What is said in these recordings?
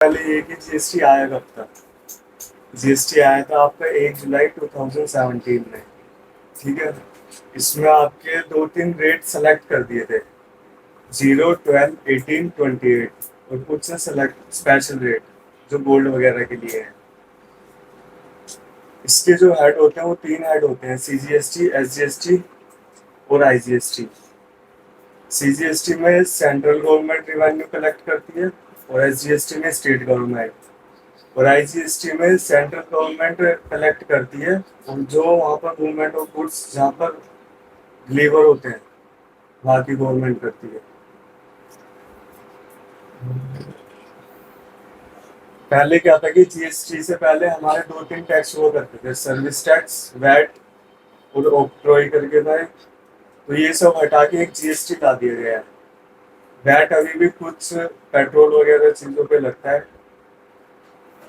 पहले ये कि जीएसटी आया कब था। जीएसटी आया था आपका 1 जुलाई 2017 में। ठीक है। इसमें आपके दो तीन रेट सेलेक्ट कर दिए थे, 0, 12, 18, 28, और कुछ से सेलेक्ट स्पेशल रेट जो गोल्ड वगैरह के लिए है। इसके जो हेड होते हैं वो तीन हेड होते हैं, सीजीएसटी, एसजीएसटी और आईजीएसटी। सीजीएसटी में सेंट्रल गवर्नमेंट रिवेन्यू कलेक्ट करती है और एसजीएसटी में स्टेट गवर्नमेंट, और आईजीएसटी में सेंट्रल गवर्नमेंट कलेक्ट करती है। और जो वहाँ पर मूवमेंट ऑफ गुड्स जहाँ पर डिलीवर होते हैं वहाँ की गवर्नमेंट करती है। पहले क्या था कि जीएसटी से पहले हमारे दो तीन टैक्स हुआ करते थे, सर्विस टैक्स, वैट और ऑक्ट्रॉय करके था। तो ये सब हटा के एक जीएसटी ला दिया गया है। वैट अभी भी कुछ पेट्रोल वगैरह चीज़ों पे लगता है।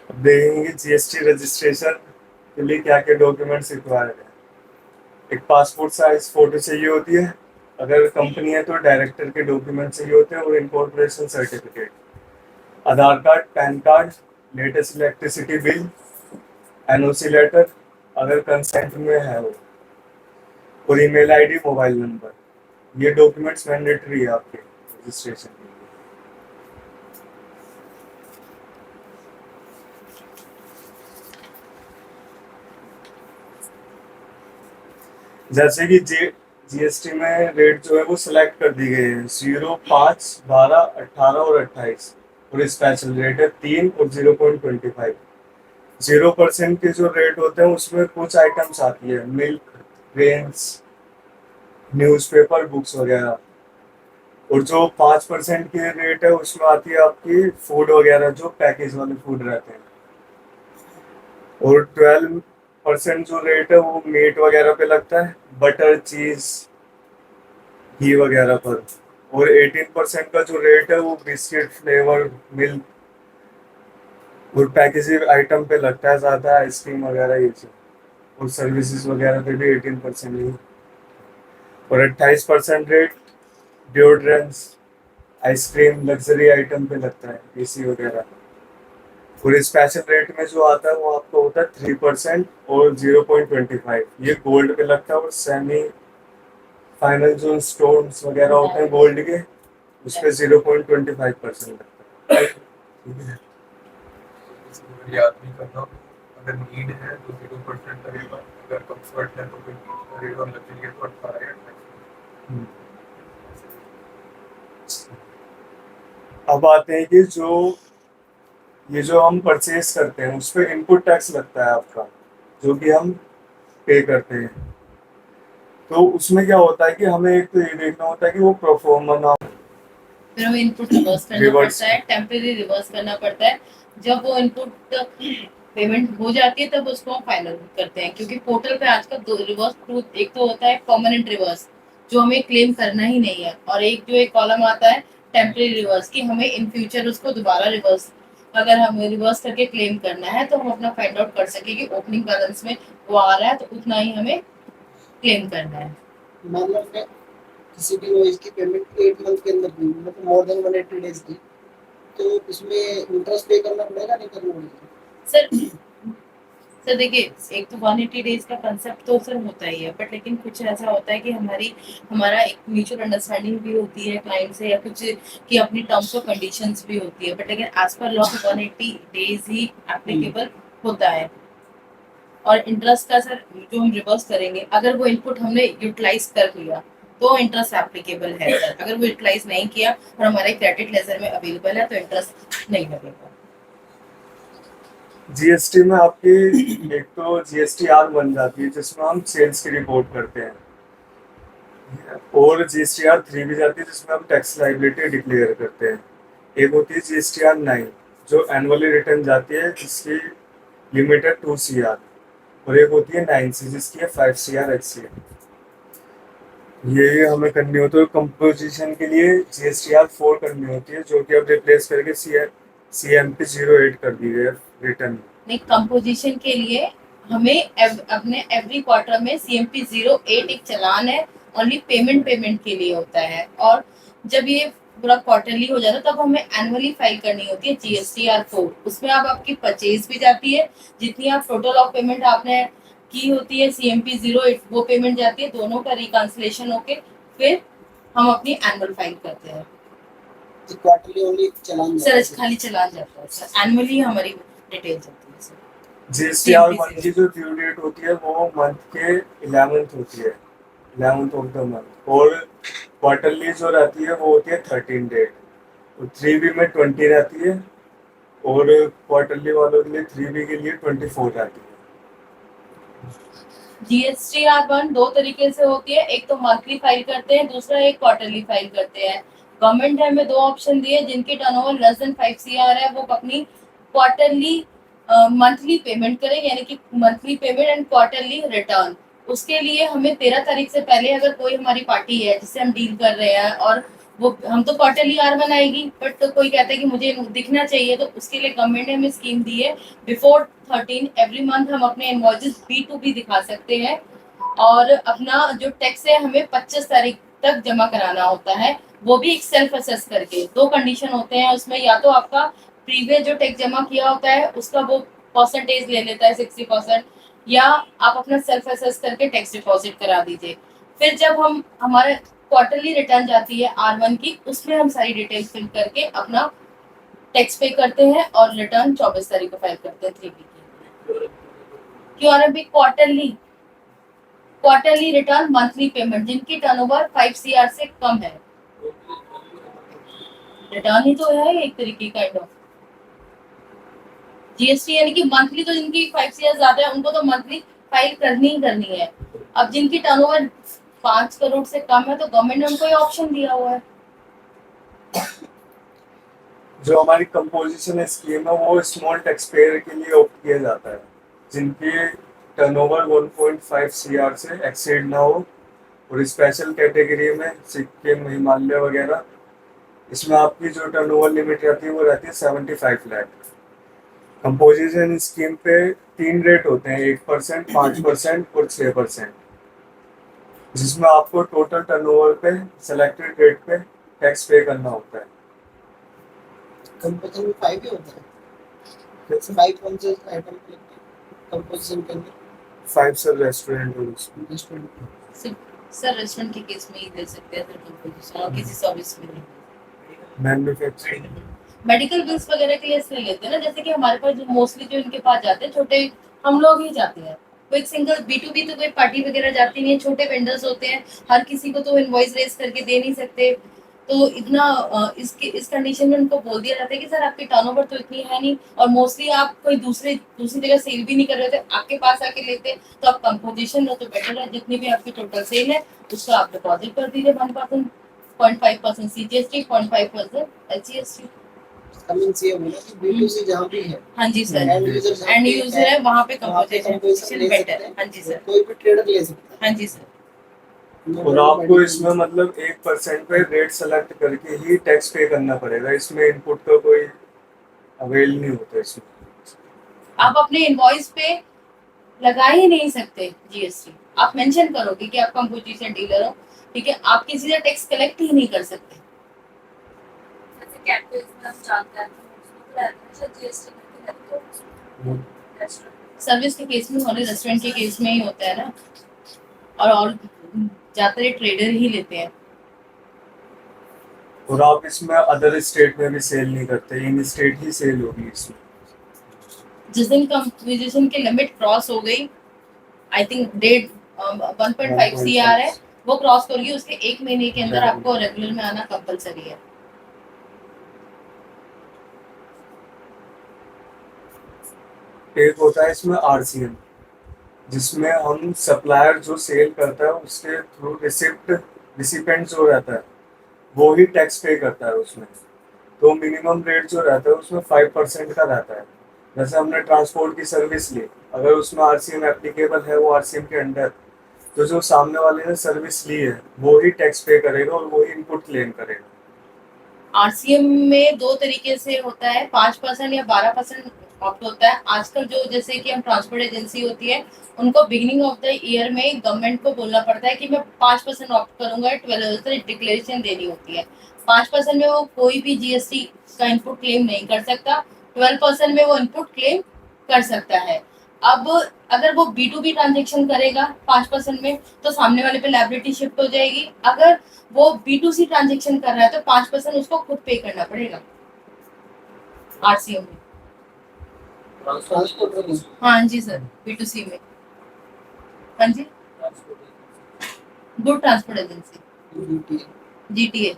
अब देखेंगे जीएसटी रजिस्ट्रेशन के लिए क्या क्या डॉक्यूमेंट्स रिक्वायर्ड है। एक पासपोर्ट साइज फोटो चाहिए होती है, अगर कंपनी है तो डायरेक्टर के डॉक्यूमेंट चाहिए होते हैं, और incorporation certificate, Aadhaar card, PAN card, latest electricity bill, NOC letter अगर कंसेंट में है वो, और ईमेल आईडी, मोबाइल नंबर। ये डॉक्यूमेंट्स मैंडेटरी है आपके रजिस्ट्रेशन के लिए। जैसे कि जीएसटी में रेट जो है वो सिलेक्ट कर दी गई है, 0, 5, 12, 18 और 28। और स्पेशल रेट है 3 और 0.25। 0% के जो रेट होते हैं उसमें कुछ आइटम्स आती है, मिल्क, ग्रेन्स, न्यूज़पेपर, बुक्स वगैरह। और जो 5% के रेट है उसमें आती है आपकी फूड वगैरह, जो पैकेज वाले फूड रहते हैं। और 12% जो रेट है वो मीट वगैरह पे लगता है, बटर, चीज, घी वगैरह पर। और 18% का जो रेट है वो बिस्किट, फ्लेवर, मिल्क और पैकेजिंग आइटम पे लगता है ज़्यादा, आइसक्रीम वगैरह ये सब। और सर्विसेज वगैरह पे भी 18% ही। और 28% rate deodorants, ice cream, luxury item पे लगता है, एसी वगैरह। और स्पेशल रेट में जो आता है वो आपको होता है 3% और 0.25। ये गोल्ड पे लगता है, और सेमी फाइनल जो स्टोन्स वगैरह होते हैं गोल्ड के, उस पे 0.25% लगता है। ठीक है। याद नहीं करना। अगर नीड है तो 0% लगेगा, अगर कंफर्ट है तो फिर लगेगा, लग्जरी है तो 18 या 28। हम्म। अब आते हैं कि जो ये जो हम परचेज करते हैं उस पर इनपुट टैक्स लगता है आपका, जो कि हम पे करते हैं। तो उसमें क्या होता है कि हमें एक तो ये देखना होता है कि वो प्रोफोर्मा ना फिर हमें इनपुट रिवर्स करना रिवर्स। पड़ता है, टेम्परेरी रिवर्स करना पड़ता है। जब वो इनपुट पेमेंट हो जाती है तब उसको हम फाइनल करते हैं, क्योंकि पोर्टल पे आजकल दो रिवर्स ट्रूथ, एक तो होता है परमानेंट रिवर्स जो हमें क्लेम करना ही नहीं है, और एक जो एक कॉलम आता है टेम्परेरी रिवर्स की हमें इन फ्यूचर उसको दोबारा रिवर्स, अगर हमें रिवर्स करके क्लेम करना है तो हम अपना फाइंड आउट कर सके कि ओपनिंग बैलेंस में वो आ रहा है तो उतना ही हमें क्लेम करना है। मतलब मैं किसी भी नॉइज की पेमेंट 8 मंथ के अंदर की, मतलब मोर देन 180 डेज की, तो इसमें इंटरेस्ट पे करना पड़ेगा, नहीं करना पड़ेगा? सर सर देखिए, एक तो 180 डेज का कंसेप्ट तो सर होता ही है, बट लेकिन कुछ ऐसा होता है कि हमारा एक म्यूचुअल अंडरस्टैंडिंग भी होती है क्लाइंट से, या कुछ की अपनी टर्म्स और कंडीशंस भी होती है, बट लेकिन एज पर लॉ 180 डेज ही एप्लीकेबल होता है। और इंटरेस्ट का सर जो हम रिवर्स करेंगे, अगर वो इनपुट हमने यूटिलाइज कर लिया तो इंटरेस्ट एप्लीकेबल है सर, अगर वो यूटिलाइज नहीं किया और हमारे क्रेडिट लेजर में अवेलेबल है तो इंटरेस्ट नहीं लगेगा। जीएसटी में आपकी एक तो जीएसटी-आर बन जाती है जिसमें हम सेल्स की रिपोर्ट करते हैं, और जीएसटी-आर 3 भी जाती है जिसमें हम टैक्स लायबिलिटी डिक्लेयर करते हैं। एक होती है जीएसटी-आर 9 जो एनुअली रिटर्न जाती है, जिसकी लिमिट है 2 CR। और एक होती है 9C जिसकी है 5 CR HCR। ये हमें करनी होती है। कंपोजिशन के लिए जीएसटी-आर 4 करनी होती है, जो कि अब रिप्लेस करके CMP 08 कर दी गई है रिटर्न। नहीं, कंपोजिशन के लिए हमें अपने एवरी क्वार्टर में CMP 08 एक चालान है, ओनली पेमेंट के लिए होता है। और जब ये पूरा क्वार्टरली हो जाता है तब हमें एनुअली फाइल करनी होती है GSTR 4। उसमें आप आपकी परचेज भी जाती है, जितनी आप टोटल ऑफ पेमेंट आपने की होती है CMP 08 वो पेमेंट जाती है, दोनों का रिकंसिलेशन होके फिर हम अपनी एनुअल फाइल करते हैं। तो क्वार्टरली ओनली चालान जाता है। सर खाली चलान जाता है सर, एनुअली हमारी डिटेल जाती है सर। GSTR CMP 1 की जो ड्यू डेट होती है वो मंथ के 11th होती है, 11th ऑफ द मंथ। और क्वार्टरली जो रहती है वो होती है 13 डेट। तो 3B में 20 रहती है और क्वार्टरली वालों के लिए 3B के लिए 24 रहती है। GSTR 1 दो तरीके से होती है, एक तो मंथली फाइल करते हैं, दूसरा एक क्वार्टरली फाइल करते हैं। गवर्नमेंट ने हमें दो ऑप्शन दिए, जिनकी टर्नओवर लेस देन 5 CR है वो अपनी क्वार्टरली मंथली पेमेंट करें, यानी कि monthly payment and quarterly return. उसके लिए हमें 13 तारीख से पहले अगर कोई हमारी पार्टी है जिससे हम डील कर रहे हैं और वो हम तो क्वार्टरली R1 आएगी, बट तो कोई कहता है कि मुझे दिखना चाहिए, तो उसके लिए गवर्नमेंट ने हमें स्कीम दी है बिफोर 13 एवरी मंथ हम अपने इनवॉइसेस B2B दिखा सकते हैं, और अपना जो टैक्स है हमें 25 तारीख तक जमा कराना होता है, वो भी एक सेल्फ असेस करके। दो कंडीशन होते हैं उसमें, या तो आपका प्रीवियस जो टैक्स जमा किया होता है उसका वो परसेंटेज ले लेता है 60%, या आप अपना सेल्फ असेस करके टैक्स डिपॉजिट करा दीजिए। फिर जब हम हमारे क्वार्टरली रिटर्न जाती है R1 की, उसमें हम सारी डिटेल फिल करके अपना टैक्स पे करते हैं और रिटर्न 24 तारीख को फाइल करते हैं 3B की। QRMP quarterly return monthly payment जिनकी टर्नओवर 5 CR से कम है, रिटर्न ही तो है एक तरीके का काइंड ऑफ GST, यानी कि मंथली तो जिनकी 5 CR ज्यादा है उनको तो मंथली फाइल करनी ही करनी है। अब जिनकी टर्नओवर 5 करोड़ से कम है तो गवर्नमेंट ने उनको ये ऑप्शन दिया हुआ है। जो हमारी कंपोजिशन स्कीम है वो स्मॉल टैक्स पेयर के लिए ऑप्ट किया जाता है, जिनकी टर्नओवर 1.5 CR से एक्सीड ना हो। और स्पेशल कैटेगरी में सिक्किम, हिमालय वगैरह, इसमें आपकी जो टर्नओवर लिमिट रहती है वो रहती है 75 लाख। कंपोजिशन स्कीम पे 3 रेट होते हैं, 8%, 5% और 6%, जिसमें आपको टोटल टर्नओवर पे सेलेक्टेड रेट पे टैक्स पे करना होता है। कंपोजिशन में 5 ही होता है। 5 कौन से आइटम के कंपोजिशन के अंदर? 5 सर रेस्टोरेंट और उसमें रेस्टोरेंट सर रेस्टोरेंट के केस में ही दे सकते हैं सर कंपोजिशन, और किसी सर्विस में नहीं। मैन्युफैक्चरिंग मेडिकल बिल्स वगैरह के लिए इसलिए लेते हैं ना, जैसे कि हमारे पास जो मोस्टली जो इनके पास जाते हैं छोटे, हम लोग ही जाते हैं। कोई सिंगल B2B तो कोई पार्टी वगैरह जाती नहीं है, छोटे वेंडर्स होते हैं, हर किसी को तो इनवॉइस रेज करके दे नहीं सकते। तो इतना इस कंडीशन में उनको बोल दिया जाता है कि सर आपकी टर्नओवर तो इतनी है नहीं, और मोस्टली आप कोई दूसरी जगह सेल भी नहीं कर रहे थे, आपके पास आके लेते, तो आप कंपोजिशन लो तो बेटर है। जितनी भी आपकी टोटल सेल है उसका आप डिपॉजिट कर दीजिए 1%, 0.5% CGST, 0.5% HGST। कमिंग ये बोला कि B2C जहाँ भी है, हाँ जी सर, एंड यूजर जहाँ एंड पे यूजर है वहाँ पे वहाँ पे कंपोजिशन कंपोजिशन ले बेटर सकते है। हैं। हाँ जी सर, कोई भी ट्रेडर ले सकता है। हाँ जी सर। और आपको इसमें मतलब 1% पे रेट सेलेक्ट करके ही टैक्स पे करना पड़ेगा, इसमें इनपुट का कोई अवेल नहीं होता इसमें। आप अपने इनवॉइस पे लगा ही नहीं सकते GST, आप मेंशन करोगे कि आप कंपोजिशन डीलर हो, ठीक है, आप किसी से टैक्स कलेक्ट ही नहीं कर सकते। जैसे कैटगरीज में हम जानते हैं तो उसमें GST करके लगते हैं सर्विस के केस में होने, रेस्टोरेंट के केस में ही होता है ना, और ज्यादातर ट्रेडर ही लेते हैं। और आप इसमें अदर स्टेट में भी सेल नहीं करते, इन स्टेट ही सेल होगी इसमें। जिस दिन कंपोजिशन की लिमिट क्रॉस हो गई, आई थिंक 1.5 CR है, वो क्रॉस करोगी, उसके 1 महीने के अंदर आपको रेगुलर में आना कंपलसरी है। एक होता है इसमें RCM, जिसमें हम सप्लायर जो सेल करता है उसके थ्रू रिसिपेंट जो रहता है वो ही टैक्स पे करता है उसमें। तो मिनिमम रेट जो रहता है उसमें 5% का रहता है। जैसे हमने ट्रांसपोर्ट की सर्विस ली, अगर उसमें RCM एप्लीकेबल है वो RCM के अंडर, तो जो सामने वाले ने सर्विस ली है वो ही टैक्स पे करेगा और वो ही इनपुट क्लेम करेगा। आरसीएम में दो तरीके से होता है, 5% या 12% ऑप्ट होता है। आजकल जो जैसे कि हम ट्रांसपोर्ट एजेंसी होती है, उनको बिगिनिंग ऑफ द ईयर में गवर्नमेंट को बोलना पड़ता है कि मैं 5% ऑप्ट करूंगा, 12 डिक्लेरेशन देनी होती है। 5% में वो कोई भी जीएसटी का इनपुट क्लेम नहीं कर सकता, 12% में वो इनपुट क्लेम कर सकता है। अब अगर वो B2B ट्रांजेक्शन करेगा 5% में, तो सामने वाले पे लायबिलिटी शिफ्ट हो जाएगी। अगर वो B2C ट्रांजेक्शन कर रहा है तो 5% उसको खुद पे करना पड़ेगा आरसीएम में। ट्रांसपोर्ट में हाँ जी सर, B2C में। हाँ जी, good transport agency, duty GTA.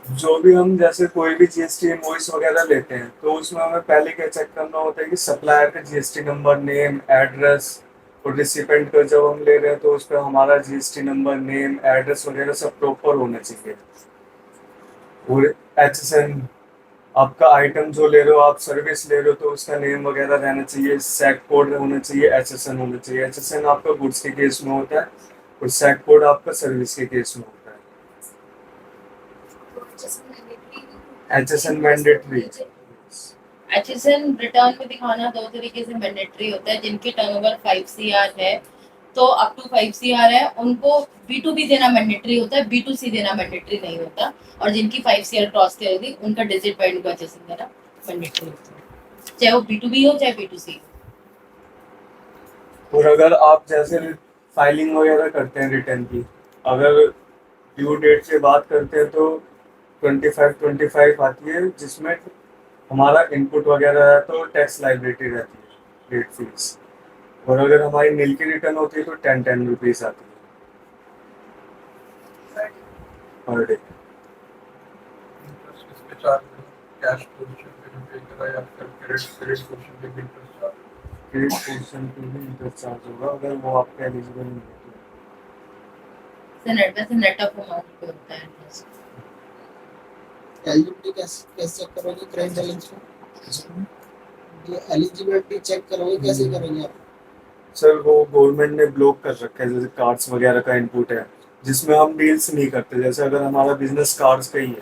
जो भी हम जैसे कोई भी जीएसटी इनवॉइस वगैरह लेते हैं, तो उसमें हमें पहले क्या चेक करना होता है कि सप्लायर का जीएसटी नंबर, नेम, एड्रेस, और रिसिपेंट का जब हम ले रहे हैं तो उस पर हमारा जीएसटी नंबर, नेम, एड्रेस वगैरह सब प्रॉपर होना चाहिए। और एचएसएन, आपका आइटम जो ले रहे हो, आप सर्विस ले रहे हो, तो उसका नेम वगैरह रहना चाहिए, सैक कोड होना चाहिए, एचएसएन होना चाहिए। एचएसएन आपका गुड्स के केस में होता है और सैक कोड आपका सर्विस के केस में होता है। HSN mandatory. एचएसएन रिटर्न में दिखाना दो तरीके से मैंडेटरी होता है। जिनकी टर्नओवर 5 CR है, तो अप टू 5 CR है, उनको B2B देना मैंडेटरी होता है, B2C देना मैंडेटरी नहीं होता। और जिनकी 5 CR क्रॉस करेगी, उनका डिजिट वाइड को एचएसएन देना मैंडेटरी होता है, चाहे वो B2B हो चाहे B2C। और अगर आप जैसे फाइलिंग वगैरह करते हैं रिटर्न की, अगर ड्यू डेट से बात करते हैं तो 25 आती है, जिसमें हमारा इनपुट वगैरह है तो टैक्स लाइबिलिटी रहती है, लेट फीस। और अगर हमारी नील की रिटर्न होती है तो 10 रुपीज आती है पर डे। इंटरेस्ट किस पे चार्ज है? कैश पोजीशन पे जो पे करा या फिर क्रेडिट पोजीशन पे भी इंटरेस्ट चार्ज? क्रेडिट पोर्शन पे भी इंटरेस्ट चार्ज होगा अगर वो आपके एलिजिबल नहीं है से नेट वैसे नेट ऑफ अमाउंट पे होता है इंटरेस्ट। एलिजिबिलिटी कैसे चेक करोगे क्रेडिट बैलेंस में? ये एलिजिबिलिटी चेक करोगे कैसे करोगे आप? सर वो गवर्नमेंट ने ब्लॉक कर रखा है, जैसे कार्ड्स वगैरह का इनपुट है जिसमें हम डील्स नहीं करते। जैसे अगर हमारा बिजनेस कार्ड्स का ही है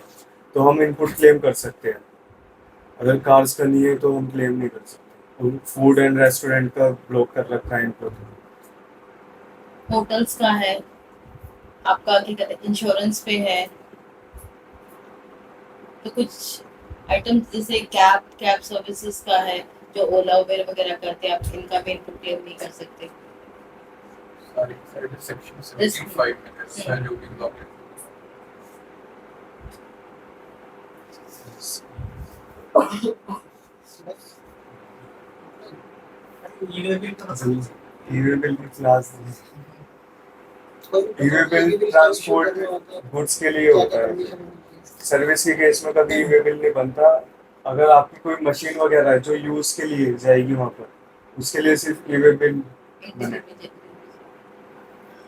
तो हम इनपुट क्लेम कर सकते हैं, अगर कार्ड्स का नहीं है तो हम क्लेम नहीं कर सकते। फूड एंड रेस्टोरेंट का ब्लॉक कर रखा है इनपुट। होटल्स का है, आपका क्या कहते हैं इंश्योरेंस पे है। तो कुछ आइटम्स जैसे कैब सर्विसेज का है, जो ओला उबेर वगैरह करते हैं, आप इनका भी इनपुट क्लेम नहीं कर सकते। सारी सारी सेक्शन 75 में है जो भी ब्लॉक है। ई-वे बिल की class, e-way bill transport goods के लिए होता है। सर्विस के केस में कभी ई-वे बिल नहीं बनता। अगर आपकी कोई मशीन वगैरह है जो यूज के लिए जाएगी वहाँ पर, उसके लिए सिर्फ ई-वे बिल बने।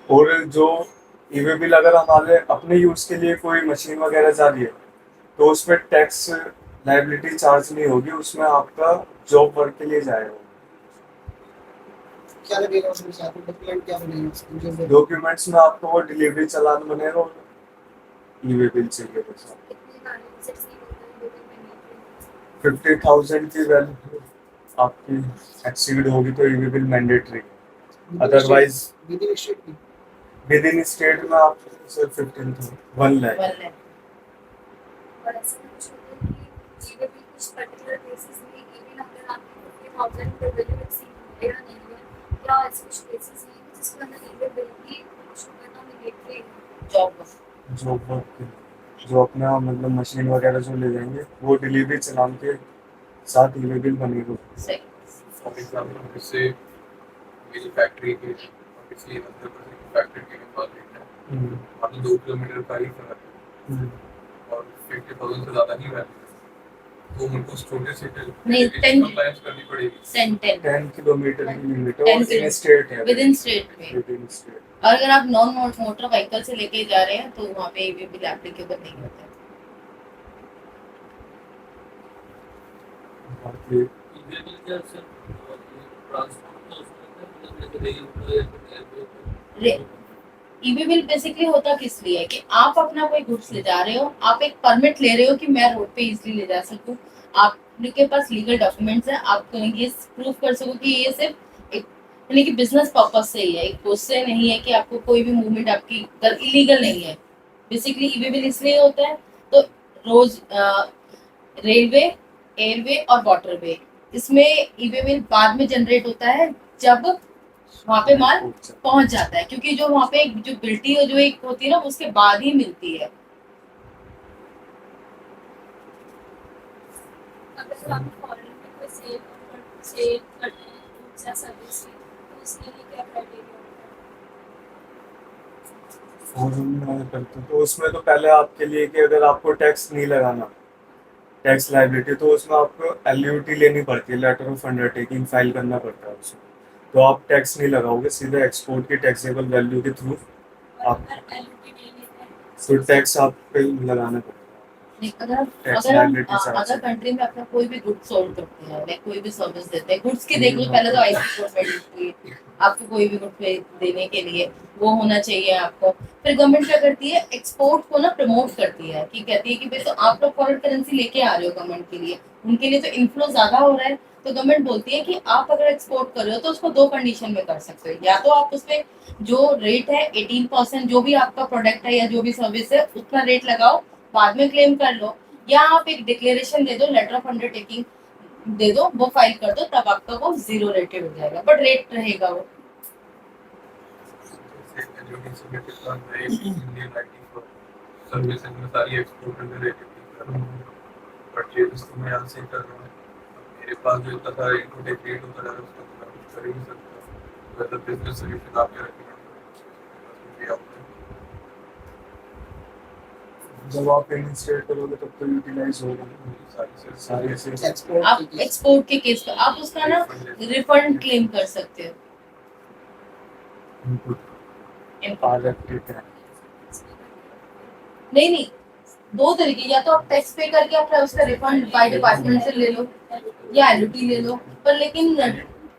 और जो ई-वे बिल अगर हमारे अपने यूज के लिए कोई मशीन वगैरह जा रही है तो उस पर टैक्स लाइबिलिटी चार्ज नहीं होगी, उसमें आपका जॉब वर्क के लिए जाएगा। क्या लगेगा उसमें साथ में डॉक्यूमेंट क्या बनेगा उसमें? डॉक्यूमेंट्स में आपको वो डिलीवरी चालान बनेगा और ई-वे बिल चाहिए बस। 50,000 की वैल्यू आपकी एक्सीड होगी तो ई-वे बिल मैंडेटरी है। अदरवाइज विद इन स्टेट भी विद इन स्टेट में आप सिर्फ 15,000 1 लाख। और ऐसा कुछ होता है कि ये भी कुछ पर्टिकुलर केसेस में इवन अगर आपकी 50,000 पे वैल्यू एक्सीड है या नहीं है, क्या ऐसे कुछ केसेस हैं जिसके अंदर ये बिल की इशू करना मैंडेटरी है? जॉब वर्क जो अपना मतलब मशीन वगैरह जो ले जाएंगे वो डिलीवरी चालान के साथ ई-वे बिल बनेगा। सही। फॉर एग्जांपल जैसे मेरी फैक्ट्री के किसी अंदर फैक्ट्री के पास है, मात्र 2 किलोमीटर का ही फर्क है और 50,000 से ज़्यादा नहीं वैल्यू है, तो उनको छोटे से नहीं, 10 कंप्लायंस करनी पड़ेगी। 10 किलोमीटर की लिमिट है 10 और इन किलोमीटर स्टेट है, विद इन स्टेट में। With in state. और अगर आप नॉन मोटर व्हीकल से लेके जा रहे हैं तो वहाँ पे ई-वे बिल एप्लीकेबल नहीं होता है। बाकी रे- ईवी बिल बेसिकली होता किस लिए है कि आप अपना कोई गुड्स ले जा रहे हो, आप एक परमिट ले रहे हो कि मैं रोड पे इजीली ले जा सकूं, आपके पास लीगल डॉक्यूमेंट्स है, आप ये प्रूफ कर सको कि ये सिर्फ एक यानी कि बिजनेस पर्पज से ही है, एक उससे नहीं है कि आपको कोई भी मूवमेंट आपकी इलीगल नहीं है। बेसिकली ईवी बिल इसलिए होता है। तो रोज रेलवे, एयरवे और वाटरवे, इसमें ईवी बिल बाद में जनरेट होता है जब वहाँ पे माल पहुंच जाता है, क्योंकि जो वहाँ पे जो बिल्टी जो एक होती है ना उसके बाद ही मिलती है। अगर हम फॉरेन में कोई सेल करते हैं goods या सर्विस की, तो उसके लिए क्या क्राइटेरिया होता है? और हम करते हैं तो उसमें तो पहले आपके लिए कि अगर आपको टैक्स नहीं लगाना, टैक्स लाइबिलिटी, तो उसमें आपको एलयूटी लेनी पड़ती है, लेटर ऑफ अंडरटेकिंग फाइल करना पड़ता है उसमें। तो आप टैक्स नहीं लगाओगे, सीधे एक्सपोर्ट की टैक्सेबल वैल्यू के थ्रू और आप अगर एलयूटी नहीं लेते हैं तो टैक्स आप पे लगाना पड़ता नहीं, अगर है, टैक्स अगर हम लाइबिलिटी से अदर कंट्री में अपना कोई भी गुड्स सोल्ड करते हैं, लाइक कोई भी सर्विस देते हैं, गुड्स की देख लो, पहले तो आईसी होती है आपको कोई भी गुड्स देने के लिए, वो होना चाहिए आपको। फिर गवर्नमेंट क्या करती है, एक्सपोर्ट को ना प्रमोट करती है, कि कहती है कि भाई तो आप लोग फॉरेन करेंसी लेके आ रहे हो गवर्नमेंट के लिए, उनके लिए तो इन्फ्लो ज्यादा हो रहा है, तो गवर्नमेंट बोलती है कि आप अगर एक्सपोर्ट कर रहे हो तो उसको दो कंडीशन में कर सकते हो, या तो आप उसमें जो रेट है 18% जो भी आपका प्रोडक्ट है या जो भी सर्विस है उतना रेट लगाओ, बाद में क्लेम कर लो, या आप एक डिक्लेरेशन दे दो, लेटर ऑफ अंडरटेकिंग दे दो, वो फाइल कर दो, तब आपका वो जीरो रेटेड हो जाएगा, बट रेट रहेगा वो। जैसे एलयूटी से रिलेटेड था, मैं इंडियन आईटी फॉर सर्विस में सारी एक्सपोर्ट अंडर एलयूटी कर रहा हूँ, परचेज तो मैं यहाँ से कर रहा हूँ। अब मेरे पास जो इतना सारा इनपुट रेट होता है उसका तो मैं कुछ कर ही नहीं सकता। तो बिजनेस सोल्यूशन आप क्या रखेंगे? जब आप इनिशिएट करोगे तब तो यूटिलाइज होगा सारी ऐसे एक्सपोर्ट आप एक्सपोर्ट के केस पे आप उसका ना रिफंड क्लेम कर सकते हो। इनपुट पायलट है। नहीं नहीं, दो तरीके, या तो आप टैक्स पे करके अपना उसका रिफंड बाय डिपार्टमेंट से ले लो या एलयूटी ले लो, पर लेकिन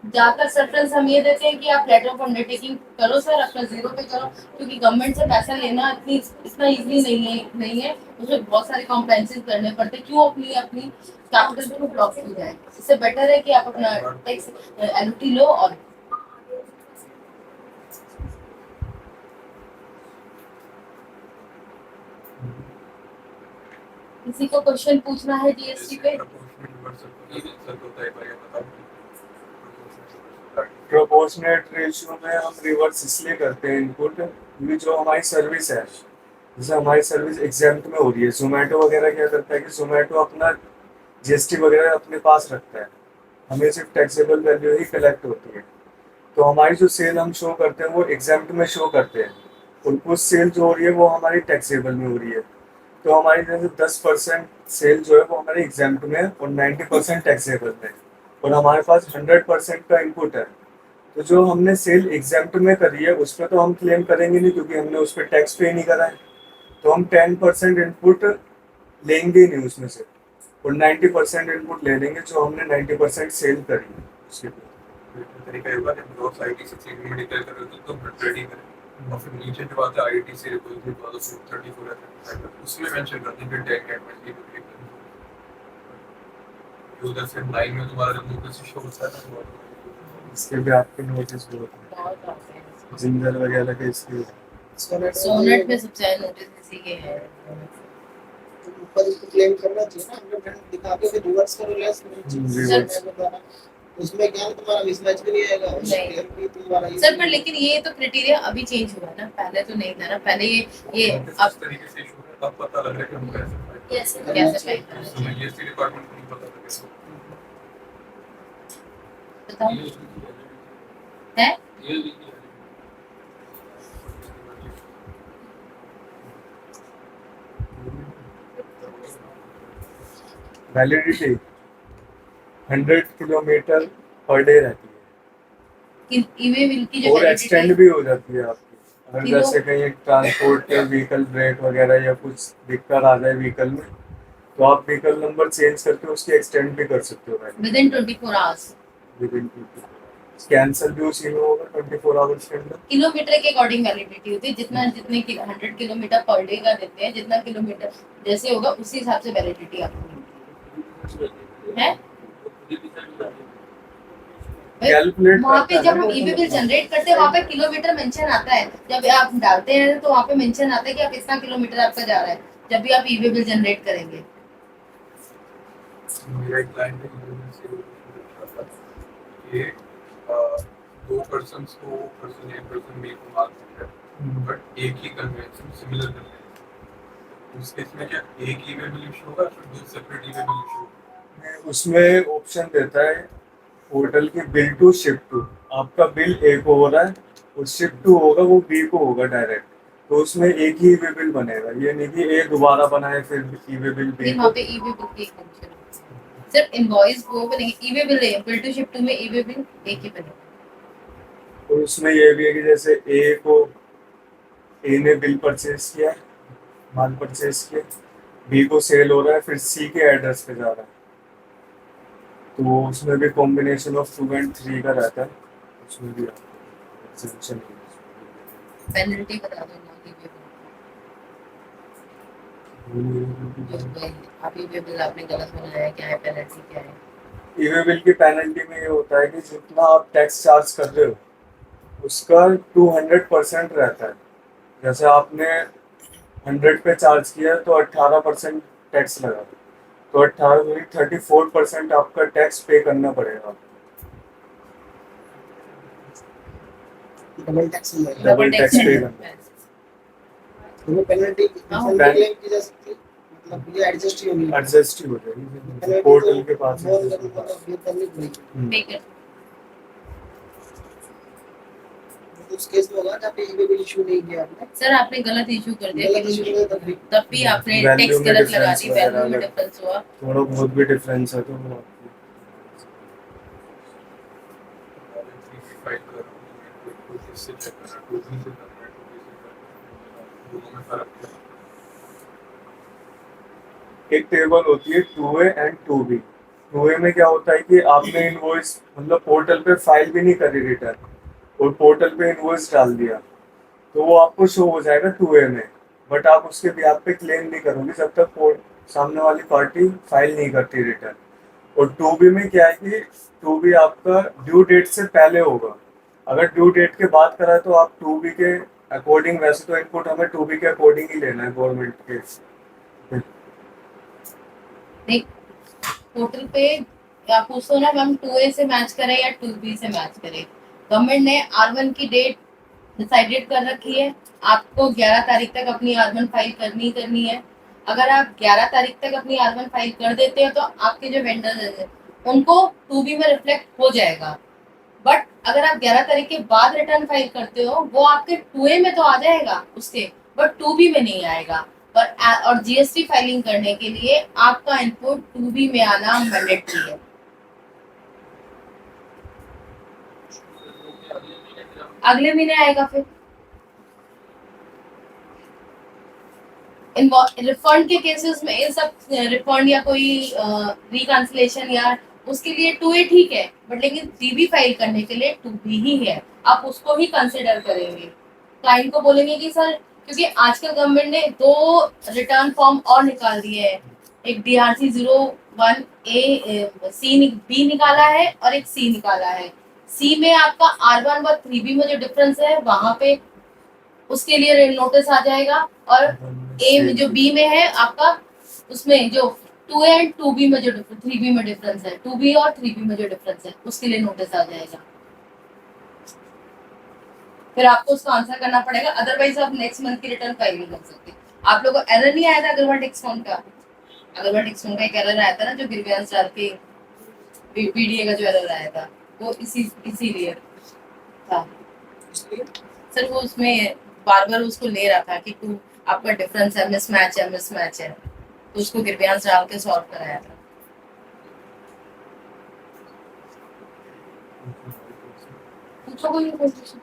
ज्यादातर प्रेफरेंस हम ये देते हैं कि आप लेटर ऑफ अंडरटेकिंग करो सर, अपना जीरो पे करो, क्योंकि गवर्नमेंट से पैसा लेना इतना इजीली नहीं है, उसमें बहुत सारे कॉम्प्लायंसेस करने पड़ते हैं, क्यों अपनी अपनी कैपिटल को ब्लॉक हो जाए। इससे बेटर है कि आप अपना टैक्स एलयूटी लो। और किसी को क्वेश्चन पूछना है जीएसटी पे? प्रोपोर्शनेट रेशियो में हम रिवर्स इसलिए करते हैं इनपुट, क्योंकि जो हमारी सर्विस है, जैसे हमारी सर्विस एग्जाम्प्ट में हो रही है, जोमेटो वगैरह क्या करता है कि जोमेटो अपना जीएसटी वगैरह अपने पास रखता है, हमें सिर्फ टैक्सेबल वैल्यू ही कलेक्ट होती है। तो हमारी जो सेल हम शो करते हैं वो एग्जाम्प्ट में शो करते हैं, और कुछ सेल जो हो रही है वो हमारी टैक्सेबल में हो रही है। तो हमारी जैसे 10% सेल जो है वो हमारे एग्जाम्प्ट में है और 90% टैक्सेबल में, और हमारे पास 100% का इनपुट है। तो जो हमने सेल एग्जाम्प्ट में करी है उस पर तो हम क्लेम करेंगे नहीं, क्योंकि हमने उस पर टैक्स पे नहीं करा है। तो हम 10% इनपुट लेंगे नहीं उसमें से, और 90% इनपुट ले लेंगे जो हमने 90% सेल करी है उसके तरीका ये बात है, ग्रॉस आईटी से सीधे डिक्लेयर करो तो 100 ही करें, और फिर नीचे जो आता है आईटी से कोई भी बात हो 34 है, उसमें मेंशन कर देंगे टैग एंड में उधर से लाइन में तुम्हारा जब नोटिस शो होता है ना, इसके भी आपके नोटिस बहुत हैं, जिंदल वगैरह के इसके सोनेट में सबसे ज्यादा नोटिस इसी के हैं। ऊपर इसको क्लेम करना चाहिए ना, हमने ब्रांड दिखा के फिर रिवर्स करो लेस उसमें क्या तुम्हारा मिसमैच भी नहीं आएगा, नहीं। भी तुम्हारा सर पर लेकिन ये तो क्राइटेरिया अभी चेंज हुआ ना, पहले तो नहीं था ना, पहले ये अब तरीके से इशू है, अब पता लग रहा है कि हम कैसे कैसे फाइल करना है। हमें जीएसटी डिपार्टमेंट को नहीं पता था कैसे बताओ है। वैलिडिटी 100 किलोमीटर पर डे रहती है, ईवे बिल की जो और एक्सटेंड भी हो जाती है आपकी, अगर किलो- जैसे कहीं ट्रांसपोर्ट के व्हीकल ब्रेक वगैरह या कुछ दिक्कत आ जाए व्हीकल में, तो आप व्हीकल नंबर चेंज करके उसकी एक्सटेंड भी कर सकते हो with in 24 hours. Within cancel भी उसी में होगा 24 आवर्स के अंदर। किलोमीटर के अकॉर्डिंग वैलिडिटी होती है, जितना जितने 100 किलोमीटर पर डे का देते हैं, जितना किलोमीटर जैसे होगा उसी हिसाब से वैलिडिटी आपको मिलती है। कैलकुलेट वहाँ पे करता है जब ना हम वो ई-वे बिल मतलब। जनरेट करते हैं वहाँ पे किलोमीटर मेंशन आता है, जब आप डालते हैं तो वहाँ पे मेंशन आता है कि आप इतना किलोमीटर आपका जा रहा है, जब भी आप ई-वे बिल जनरेट करेंगे। मेरा एक क्लाइंट है जिन्होंने से पूछा था कि दो पर्सन्स को पर्सन ए पर्सन बी को माल मिल रहा है बट एक ही कन्वेंशन सिमिलर कन्वेंशन, उस केस में क्या एक ही वे बिल इशू होगा फिर दो सेपरेट ई वे बिल इशू होगा? उसमें ऑप्शन देता है पोर्टल की बिल टू शिप टू। आपका बिल ए को हो रहा है और शिप टू होगा वो बी को होगा डायरेक्ट, तो उसमें एक ही ईवे बिल बनेगा। ये नहीं कि ए दोबारा बनाए फिर ईवे बिल बी लेकिन वहाँ को। पे ई-वे बिल की एक मेंशन होती है, सिर्फ इनवॉइस वो बनेगी, ई-वे बिल है, बिल टू शिप टू में ई-वे बिल एक ही बनेगा। तो उसमें ये भी है कि जैसे ए ने बिल परचेज किया, माल परचेज किया, बी को सेल हो रहा है, फिर सी के एड्रेस पे जा रहा है, तो उसमें भी कॉम्बिनेशन ऑफ 2 एंड 3 का रहता है। उसमें भी exemption है। पेनल्टी बता दो ना ई-वे बिल जो आप ई-वे बिल आपने गलत बनाया, क्या है पेनल्टी क्या है? ईवे बिल की पेनल्टी में ये होता है कि जितना आप टैक्स चार्ज कर रहे हो उसका 200% रहता है। जैसे आपने 100 पे चार्ज किया तो 18% टैक्स लगा, तो 34% आपका टैक्स पे करना पड़ेगा। डबल टैक्स हो जाएगा। डबल टैक्स पे करना। तो पेनल्टी रिफंड क्लेम की जा सकती है, मतलब ये एडजस्ट ही होगी, एडजस्ट ही हो जाएगी पोर्टल के पास। मतलब ये करनी पड़ेगी। पे कर तो उस केस में होगा जहाँ पे ई-वे बिल इशू नहीं किया आपने, सर आपने गलत इशू कर दिया, गलत इशू किया तब भी आपने Value टैक्स में गलत लगा difference दी, वगैरह वैल्यू में अगर- डिफरेंस हुआ। थोड़ा बहुत भी डिफरेंस है तो वो आपको फाइल कर रहा हूँ तो इससे चेक करना टू बी से करना है टू बी से करना है, दोनों में फर्क क्या है? एक टेबल होती है 2A एंड 2B। 2A में क्या होता है कि आपने इनवॉइस मतलब पोर्टल पे फाइल भी नहीं करी रिटर्न और पोर्टल पे इनवॉइस डाल दिया, तो वो आपको शो हो जाएगा 2A में, बट आप उसके ब्याज पे क्लेम नहीं करोगे जब तक सामने वाली पार्टी फाइल नहीं करती रिटर्न। और 2B में क्या है कि 2B आपका ड्यू डेट से पहले होगा। अगर ड्यू डेट के बाद करा है तो आप 2B के अकॉर्डिंग, वैसे तो इनपुट हमें 2B के अकॉर्डिंग ही लेना है गवर्नमेंट के। नहीं, पोर्टल पे आप पूछो ना हम 2A से मैच करें या 2B से मैच करें। गवर्नमेंट ने R1 की डेट डिसाइडेड कर रखी है, आपको 11 तारीख तक अपनी R1 फाइल करनी है। अगर आप 11 तारीख तक अपनी R1 फाइल कर देते हो तो आपके जो वेंडर्स हैं उनको 2B में रिफ्लेक्ट हो जाएगा, बट अगर आप 11 तारीख के बाद रिटर्न फाइल करते हो वो आपके 2A में तो आ जाएगा उसके, बट 2B में नहीं आएगा। और जीएसटी फाइलिंग करने के लिए आपका इनपुट 2B में आना मैंडेटरी है। अगले महीने आएगा फिर। रिफंड के केसेस में इन सब रिफंड या कोई रिकैंसिलेशन या उसके लिए 2A ठीक है, बट लेकिन 3B फाइल करने के लिए 2B ही है, आप उसको ही कंसिडर करेंगे। क्लाइंट को बोलेंगे कि सर, क्योंकि आजकल गवर्नमेंट ने 2 रिटर्न फॉर्म और निकाल दिए हैं, एक DRC 01A B निकाला है और एक C निकाला है। C में आपका R1 व 3B में जो डिफरेंस है वहां पे उसके लिए नोटिस आ जाएगा, और A में जो B में है आपका उसमें जो 2A एंड 2B में जो 3B में डिफरेंस है, 2B और 3B में जो डिफरेंस है उसके लिए नोटिस आ जाएगा। फिर आपको उसका आंसर करना पड़ेगा, अदरवाइज आप नेक्स्ट मंथ की रिटर्न फाइल नहीं कर सकते। आप लोगों को एरर नहीं आया था अग्रवाल टेक्सफॉन का? अग्रवाल टेक्सफॉन का एक एरर आया था ना, जो ग्रीवेंस डाल के पीडीए का जो एरर आया था वो इसीलिए था सर। वो उसमें बार बार उसको ले रहा था कि तू आपका डिफरेंस है, मिसमैच है, तो उसको ग्रीवेंस डाल के सॉल्व कराया था। पूछो कोई क्वेश्चन।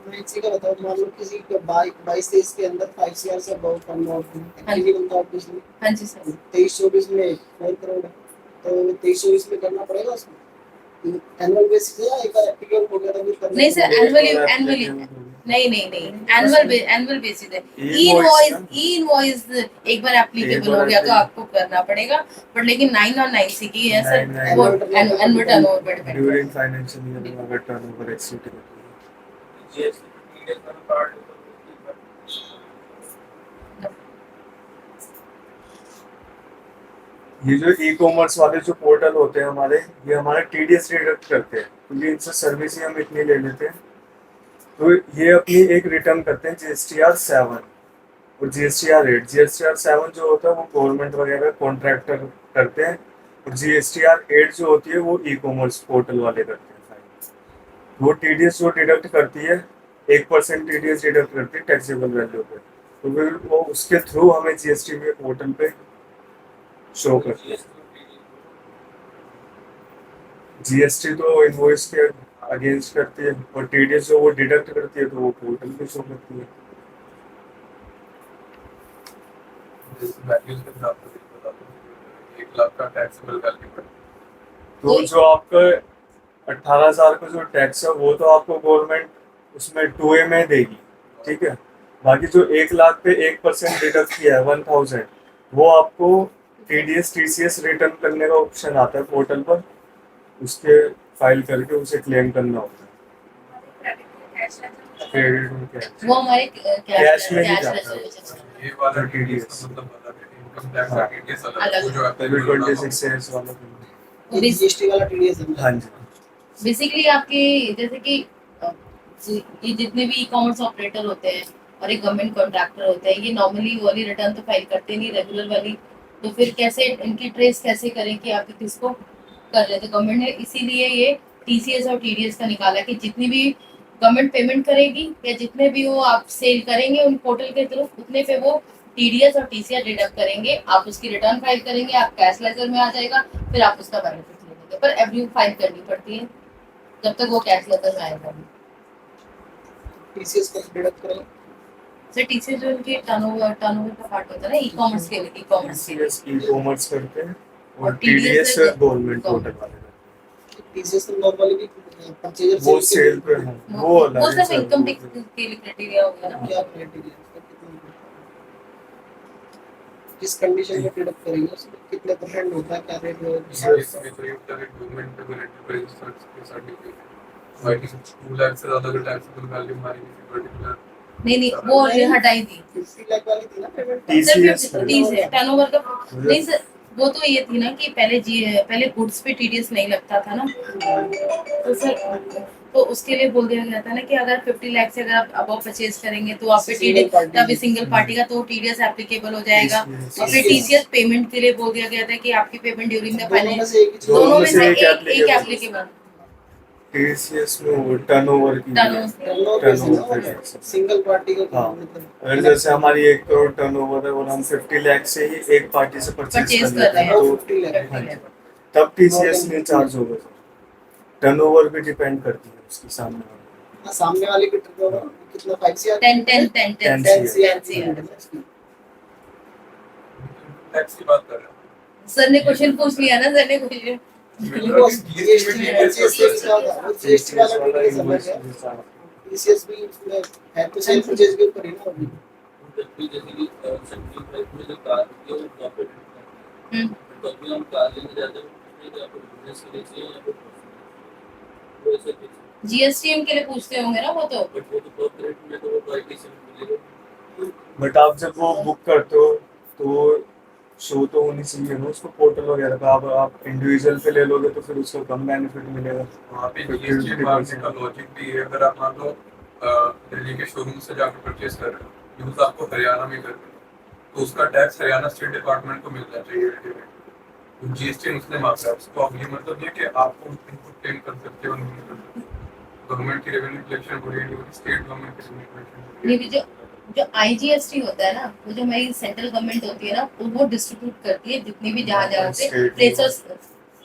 मैं इसी का बताऊं, मान लो किसी का 22-23 के अंदर 5 CR से अबव कम आउट एक्चुअली बनता है ऑब्वियसली। हाँ जी सर। 23-24 में 4 करोड़ है, तो 23-24 में करना पड़ेगा उसमें। एनुअल बेसिस है या एक बार एप्लीकेबल हो गया तो फिर करना नहीं सर, पड़ेगा? एनुअली नहीं एनुअल बेसिस है। ई Invoice इनवॉइस ना? एक बार एप्लीकेबल हो गया तो आपको करना पड़ेगा, बट लेकिन 9 और 9C की है सर, Nine- वो nine- एनुअल टर्नओवर पे डिपेंड ड्यूरिंग फाइनेंशियल ईयर में अगर टर्नओवर एक्सीड करती है ये जो ई कॉमर्स वाले जो पोर्टल होते हैं हमारे, ये हमारा टीडीएस डिडक्ट करते हैं, क्योंकि इनसे सर्विस ही हम इतनी ले लेते हैं। तो ये अपनी एक रिटर्न करते हैं GSTR 7 और GSTR 8। GSTR 7 जो होता है वो गवर्नमेंट वगैरह कॉन्ट्रैक्टर करते हैं, और GSTR 8 जो होती है वो ई कॉमर्स पोर्टल वाले करते हैं फाइल। वो टीडीएस जो डिडक्ट करती है, 1% टीडीएस डिडक्ट करती है टैक्सेबल वैल्यू पे, तो फिर वो उसके थ्रू हमें जीएसटी के पोर्टल पे शो करती है। जीएसटी तो इनवॉइस के अगेंस्ट करती है, और टीडीएस जो वो डिडक्ट करती है तो वो पोर्टल पे शो करती है। वैल्यूज के हिसाब से बता दो, 1 लाख का टैक्सेबल वैल्यू है। तो जो आपका 18,000 का जो टैक्स है वो तो आपको गवर्नमेंट उसमें 2A में देगी, ठीक है। बाकी जो 1 लाख पे 1% डिडक्ट किया है 1000, वो आपको टीडीएस टीसीएस रिटर्न करने का ऑप्शन आता है पोर्टल पर, उसके फाइल करके उसे क्लेम करना होता है। क्रेडिट में कैश, वो हमारे कैश में ही कैश जाता है। ये वाला TDS TDS का मतलब अलग है, इनकम टैक्स हाँ। का TDS अलग है, वो जो तभी applicable होना 26 होगा। एस वाला ये जीएसटी वाला टीडीएस है। हाँ जी। बेसिकली आपके जैसे कि ये जितने भी ई कॉमर्स ऑपरेटर होते हैं और एक गवर्नमेंट कॉन्ट्रैक्टर होते हैं, ये नॉर्मली वाली रिटर्न तो फाइल करते नहीं, रेगुलर वाली। तो फिर कैसे इनकी ट्रेस कैसे करें कि आप किसको कर रहे थे? गवर्नमेंट ने इसीलिए ये टीसीएस और टीडीएस का निकाला कि जितनी भी गवर्नमेंट पेमेंट करेगी या जितने भी वो आप सेल करेंगे उन पोर्टल के थ्रू, उतने पे वो टीडीएस और टीसीएस डिडक्ट करेंगे, आप उसकी रिटर्न फाइल करेंगे, आप कैश लेजर में आ जाएगा, फिर आप उसका बेनिफिट ले लेंगे। पर एवरी फाइल करनी पड़ती है जब तक वो कैश लेकर में आएगा। टीसीएस कैसे डिडक्ट करेंगे? सर टीसीएस जो उनके टर्नओवर का पार्ट होता है ना ई कॉमर्स के लिए, ई कॉमर्स के लिए। टीसीएस ई कॉमर्स करते हैं और और TDS टीडीएस है गवर्नमेंट पोर्टल वाले करते टीसीएस तो नॉर्मली भी परचेजर हैं। वो सेल पे है, वो अलग है सिर्फ सर, इनकम वो टैक्स के लिए क्राइटेरिया होगा ना। क्या क्राइटेरिया है उसका? कितना किस कंडीशन में डिडक्ट करेंगे, उसमें कितने परसेंट होता है, क्या रेट ये इसमें तो ये होता है गवर्नमेंट पे registered certificate, I think 2 lakh से ज्यादा का टैक्सेबल वैल्यू हमारी किसी पर्टिकुलर नहीं वो हटाई थी 50 लाख वाली थी ना पेमेंट? TCS sir. टर्नओवर का नहीं सर, वो तो ये थी ना कि पहले गुड्स पे टीडीएस नहीं लगता था ना, तो सर तो उसके लिए बोल दिया गया था ना कि अगर 50 लाख से अगर आप अबव परचेज करेंगे तो आप पे टीडीएस, तभी सिंगल पार्टी का तो टीडीएस एप्लीकेबल हो जाएगा। और फिर टीसीएस पेमेंट के लिए बोल दिया गया था कि आपकी पेमेंट ड्यूरिंग द दोनों में फाइनेंस, से एक ही चीज दोनों में से एक एक applicable। एप्लीकेबल। टीसीएस में वो टर्नओवर की टर्नओवर सिंगल पार्टी का हाँ। मतलब अगर जैसे हमारी 1 करोड़ टर्नओवर है और हम 50 लाख से ही एक पार्टी से परचेज परचेज कर लेते हैं, कर तो 50 लाख हाँ जी, तब टीसीएस में चार्ज होगा। टर्नओवर पे डिपेंड करती है उसके सामने वाले। हाँ, सामने वाले के टर्नओवर कितना 5 से 10 10 टैक्स की बात कर रहे हैं। सर ने क्वेश्चन पूछ लिया ना, सर ने क्वेश्चन जीएसटी वाला टीडीएस अलग है, टीसीएस भी उसमें है तो सेल परचेज के ऊपर ही ना होगी। जबकि जैसे कि सेंट्रल बैंक में जो कार होती है वो प्रॉफिट होता है, तो अभी हम कार लेने जाते हैं उसमें क्या आपको बिजनेस के लिए चाहिए या फिर वो ऐसे कुछ, जीएसटीएम के लिए पूछते होंगे ना वो तो। बट वो तो कॉर्पोरेट में तो वो आईटी से मिलेगा। बट आप जब वो बुक करते हो तो शो तो होनी चाहिए ना उसको पोर्टल वगैरह का। आप इंडिविजुअल पे ले लोगे तो फिर उसको कम बेनिफिट मिलेगा। वहाँ पे जीएसटी मारने का लॉजिक भी है। अगर आप मान लो दिल्ली के शोरूम से जाकर परचेज कर रहे हो, यूज आपको हरियाणा में कर रहे हो, तो उसका टैक्स हरियाणा स्टेट डिपार्टमेंट को मिलना चाहिए। तो जीएसटी उसने मांगा है, उसको अब ये मतलब ये कि आपको इनपुट क्लेम कर सकते हो नहीं कर सकते। गवर्नमेंट की रेवेन्यू कलेक्शन हो रही है, स्टेट गवर्नमेंट की रेवेन्यू कलेक्शन ये भी जो आईजीएसटी होता है ना, वो जो हमारी सेंट्रल गवर्नमेंट होती है ना, वो डिस्ट्रीब्यूट करती है जितनी भी जहाँ से प्लेसेस,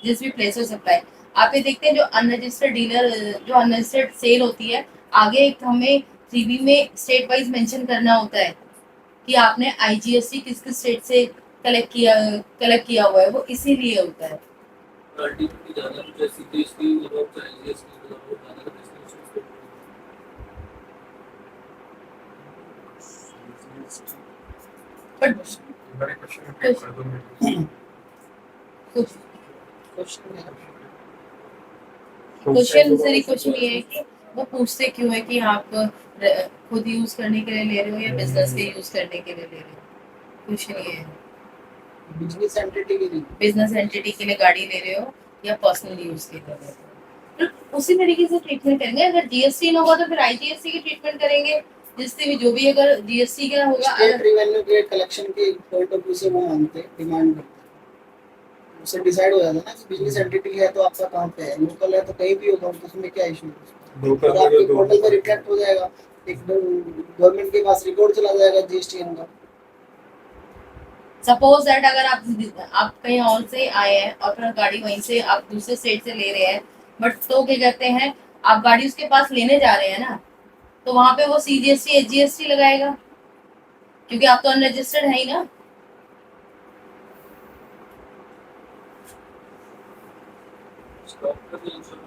जिस भी प्लेसेस सप्लाई। आप ये देखते हैं जो अनरजिस्टर्ड डीलर, जो अनरजिस्टर्ड सेल होती है, आगे एक हमें सीवी में स्टेट वाइज मेंशन करना होता है कि आपने आईजीएसटी किस किस स्टेट से कलेक्ट किया हुआ है, वो इसीलिए होता है। अल्टीमेटली ज़्यादा मुझे सीजीएसटी लगाओ चाहे जीएसटी लगाओ ज़्यादा तो डिस्क्रिप्शन बट हमारे क्वेश्चन रिपीट कर दो मेरे क्वेश्चन है क्वेश्चन सर क्वेश्चन ये है कि वो पूछते क्यों है कि आप खुद यूज करने के लिए ले रहे हो या बिजनेस के यूज करने के लिए ले रहे हो। क्वेश्चन ये है बिजनेस एंटिटी के लिए बिजनेस एंटिटी के लिए गाड़ी ले रहे हो या पर्सनल यूज के लिए ले रहे हो। तो उसी तरीके से ट्रीटमेंट करेंगे। अगर जीएसटी ना होगा तो फिर आईजीएसटी की ट्रीटमेंट करेंगे, जिससे भी जो भी अगर जीएसटी का होगा स्टेट रेवेन्यू के कलेक्शन के पॉइंट ऑफ व्यू से वो मानते हैं, डिमांड करते हैं, उससे डिसाइड हो जाता है ना कि बिजनेस एंटिटी है तो आपका कहाँ पे है, लोकल है तो कहीं भी होगा, तो उसमें क्या इशू है, लोकल और में आपके जो पोर्टल पे रिफ्लेक्ट हो जाएगा, एकदम गवर्नमेंट के पास रिकॉर्ड चला जाएगा जीएसटीएन का। सपोज दैट अगर आप कहीं और से आए हैं और फिर गाड़ी वहीं से आप दूसरे स्टेट से ले रहे हैं, बट तो क्या कहते हैं आप गाड़ी उसके पास लेने जा रहे हैं ना, तो वहां पे वो सीजीएसटी एचजीएसटी लगाएगा क्योंकि आप तो अनरजिस्टर्ड है ही ना। स्टॉक का भी इंश्योरेंस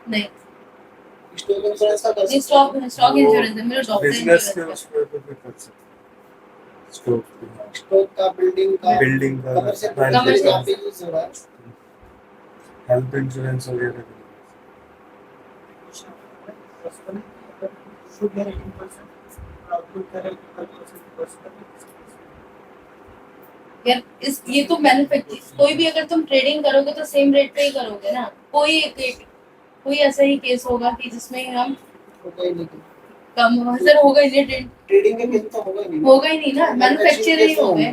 नहीं स्टॉक इंश्योरेंस का कर नहीं, सकते स्टॉक इंश्योरेंस है मेरा डॉक्टर बिजनेस के इंश्योरेंस उसमें तो फिर कर सकते स्टॉक हैं, स्टॉक का, बिल्डिंग का, का Commercial. यहाँ पे यूज हो रहा है। हेल्थ इंश्योरेंस वगैरह यार इस ये तो मैन्युफैक्चर कोई भी अगर तुम ट्रेडिंग करोगे तो सेम रेट पे ही करोगे ना। कोई ऐसा ही केस होगा कि जिसमें हम होगा ही नहीं, कम सर होगा ही नहीं, ट्रेडिंग के केस तो होगा ही नहीं, होगा ही नहीं ना, मैन्युफैक्चर ही हो गए।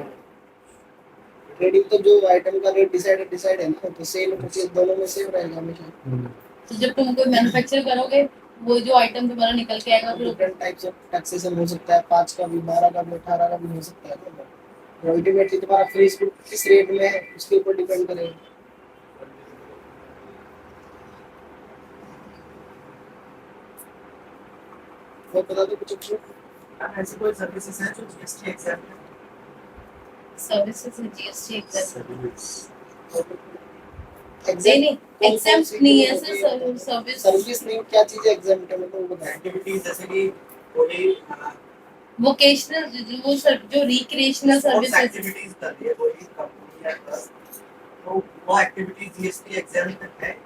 ट्रेडिंग तो जो आइटम का रेट डिसाइड है ना, तो सेल और परचेज दोनों में सेम रहेगा हमेशा। तो जब तुम कोई मैन्युफैक्चर करोगे वो जो आइटम तुम्हारा निकल के आएगा फिर डिफरेंट टाइप्स ऑफ टैक्सेशन हो सकता है, 5 का भी, 12 का भी, 18 का भी हो सकता है। तो अल्टीमेटली तुम्हारा फ्रीज किस रेट में है उसके ऊपर डिपेंड करेगा। वो बता दो कुछ अच्छा। ऐसी कोई सर्विसेज है जो जीएसटी एग्जाम है? सर्विसेज जीएसटी एग्जाम एग्जाम नहीं एग्जाम्प्ट नहीं है सर, सर्विस नहीं, क्या चीज एग्जाम्प्ट है मतलब वो बताएं। एक्टिविटीज जैसे कि कोई वोकेशनल जो रिक्रिएशनल स्पोर्ट्स सर्विसेज एक्टिविटीज कर रही है कोई कंपनी या ट्रस्ट, तो वो एक्टिविटीज जीएसटी एग्जाम है?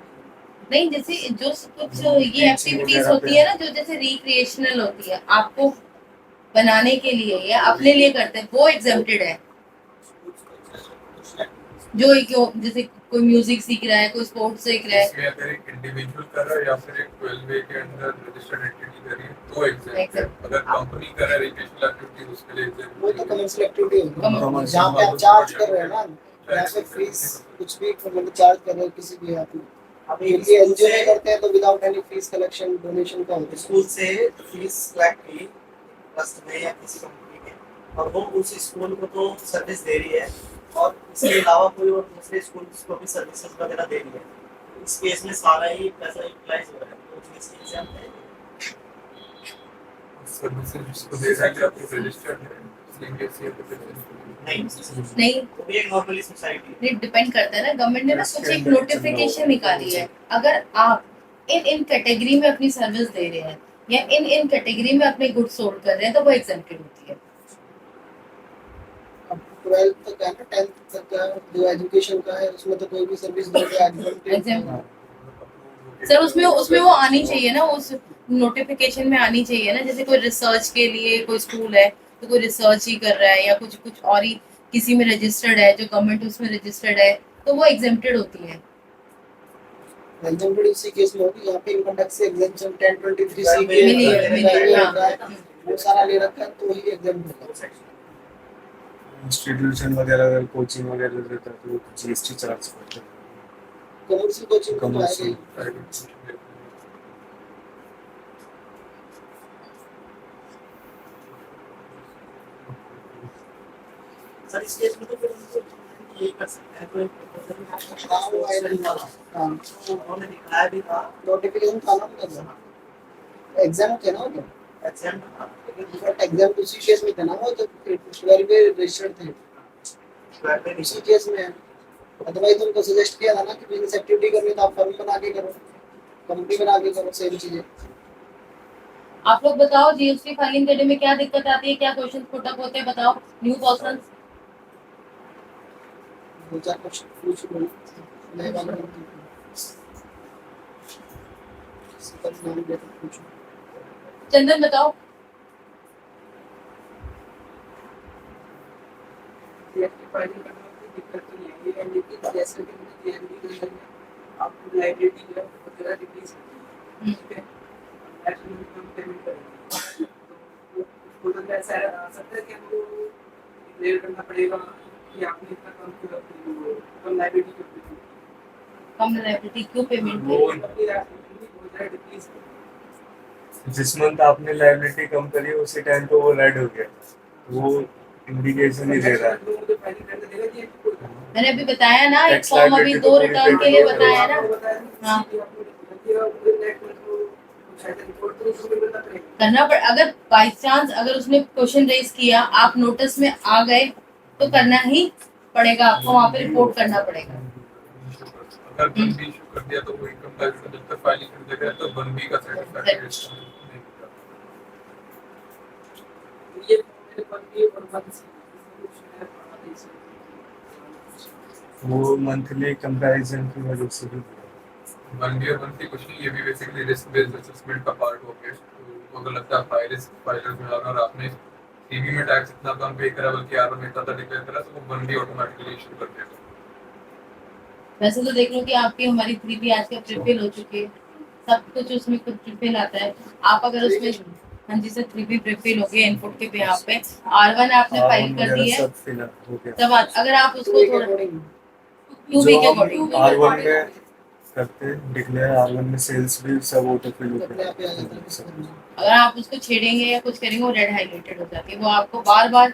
नहीं, जैसे जो कुछ ये एक्टिविटीज होती है ना जो जैसे रिक्रिएशनल होती है आपको बनाने के लिए या अपने लिए करते हैं वो एग्जेम्प्टेड है। जो जैसे कोई म्यूजिक सीख रहा है, कोई स्पोर्ट्स सीख रहा है, इसमें अगर एक इंडिविजुअल कर रहा है या फिर एक 12A के अंदर रजिस्टर्ड एंटिटी कर रही है तो एग्जाम्प्ट है। अगर कंपनी कर रहा है रिक्रिएशनल एक्टिविटीज उसके लिए एग्जाम्प्ट वो तो कमर्शियल एक्टिविटी होगी, Commercial. जहाँ पे आप चार्ज कर रहे हो ना, यहाँ पे फीस कुछ भी मतलब चार्ज कर रहे हो किसी भी आप अभी ये एनजीओ में करते हैं तो without any fees collection donation का होता है। स्कूल से फीस कलेक्ट की ट्रस्ट में या किसी कंपनी में, और वो उस स्कूल को तो सर्विस दे रही है और इसके अलावा कोई और दूसरे स्कूल को भी सर्विसेज वगैरह दे रही है। इस केस में सारा ही पैसा यूटिलाइज हो रहा है, तो जीएसटी एग्जाम है। सर्विसेज जिसको दे रहा है आपको रजिस्टर्ड है सीबीएसई नहीं, नहीं वो भी एक नॉर्मली सोसाइटी है। नहीं डिपेंड करता है ना। गवर्नमेंट ने ना कुछ एक नोटिफिकेशन निकाली है, अगर आप इन कैटेगरी में अपनी सर्विस दे रहे हैं या इन कैटेगरी में अपने गुड्स सोल्ड कर रहे हैं तो वो एग्जेम्प्टेड होती है। अब 12th तक है ना, 10th तक का जो एजुकेशन का है उसमें तो कोई भी सर्विस दो तो Exempt. सर उसमें वो आनी चाहिए ना, उस नोटिफिकेशन में आनी चाहिए ना। जैसे कोई रिसर्च के लिए कोई स्कूल है तो कोई रिसर्च ही कर रहा है या कुछ और ही किसी में रजिस्टर्ड है जो गवर्नमेंट उसमें रजिस्टर्ड है तो वो एग्जेम्प्टेड होती है। एग्जाम्पल इसी केस में होगी, यहाँ पे इनकम टैक्स से एग्जेम्पशन 1023 सी के मिली है, हाँ। वो सारा ले रखा है तो ही एग्जाम्पल होगा। इंस्टीट्यूशन वगैरह अगर कोचिंग वगैरह देता है तो जीएसटी चार्ज करते हैं। कमर्शियल कोचिंग को तो आएगा ही। प्राइवेट सर इस केस में तो फिर उनको ये कर सकते हैं, कोई हाँ, वो आएगा ही। हाँ, उन्होंने दिखाया भी था नोटिफिकेशन था ना उनका, एग्जाम थे ना वो तो, एग्जाम था, बट एग्जाम उसी केस में थे ना वो तो 12 पे रजिस्टर्ड थे, 12 में उसी केस में है। अदरवाइज उनको सजेस्ट किया था ना कि बिजनेस एक्टिविटी करनी तो आप फर्म बना के करो, कंपनी बना के करो, सेम चीजें। आप लोग बताओ जीएसटी फाइलिंग करने में क्या दिक्कत आती है, क्या क्वेश्चन पुट अप होते हैं, बताओ न्यू पर्सन। दो चार क्वेश्चन पूछ लो नए वाले सिंपल नाम लेकर पूछो। चंदन बताओ। जीएसटी फाइलिंग करने में कोई दिक्कत तो नहीं है, लेकिन जैसे कि मुझे जीएसटी के अंदर में आपको लाइबिलिटी जो है वगैरह रिलीज ठीक है, नेट मिनिमम पेमेंट करेंगे तो उसको तो ऐसा आ सकता है कि हमको डिक्लेयर करना पड़ेगा कि आपने इतना कम किया, कम लाइबिलिटी क्यों की, कम लायबिलिटी क्यों पेमेंट वो की? अपनी लाइबिलिटी बहुत ज़्यादा डिक्रीज जिस मंथ आपने लाइबिलिटी कम करी उसी टाइम पे वो रेड हो गया, वो इंडिकेशन ही दे रहा है। मुझे फाइलिंग करने देगा जीएसटी को। मैंने अभी बताया ना, एक Tax फॉर्म अभी liability तो 2 पूरी रिटर्न के payment लिए हो बताया ना। आपको बताया हाँ। कि आपको दिया पूरे नेट में तो शायद रिपोर्ट तो उसको करना पड़ेगा। करना पड़, अगर बाई चांस अगर उसने क्वेश्चन रेज किया, आप नोटिस में आ गए तो करना ही पड़ेगा, आपको वहाँ पे रिपोर्ट करना पड़ेगा। अगर वन बी इशू कर दिया तो वो इनकम टैक्स में जब तक फाइलिंग कर देगा तो वन बी का सर्टिफिकेट ये मेरे पास भी और बात वो मंथली कंपैरिजन की वजह से भी वन बी और वन सी कुछ नहीं, ये भी बेसिकली रिस्क बेस्ड असेसमेंट का पार्ट हो गया। तो उनको अगर लगता है हाई रिस्क फाइलर में अगर आपने सीवी में टैक्स इतना कम पे करा बल्कि आर में इतना डिक्लेयर करा तो वो वन बी ऑटोमेटिकली इशू कर देगा। वैसे तो देख लो कि आपकी हमारी 3B आज के प्रिफिल हो चुकी है, सब कुछ उसमें कुछ प्रिफिल आता है। आप अगर उसमें हाँ जी सर 3B प्रिफिल हो गया इनपुट के बिहाफ पे, R1 आपने फाइल कर दी है, सब फिल हो गया। तब अगर आप उसको थोड़ा 2B जो के हम अकॉर्डिंग R1 में करते हैं डिक्लेयर, R1 में सेल्स भी सब ऑटो फिल होते हैं। अगर आप उसको छेड़ेंगे या कुछ करेंगे वो रेड हाईलाइटेड हो जाती है, वो आपको बार बार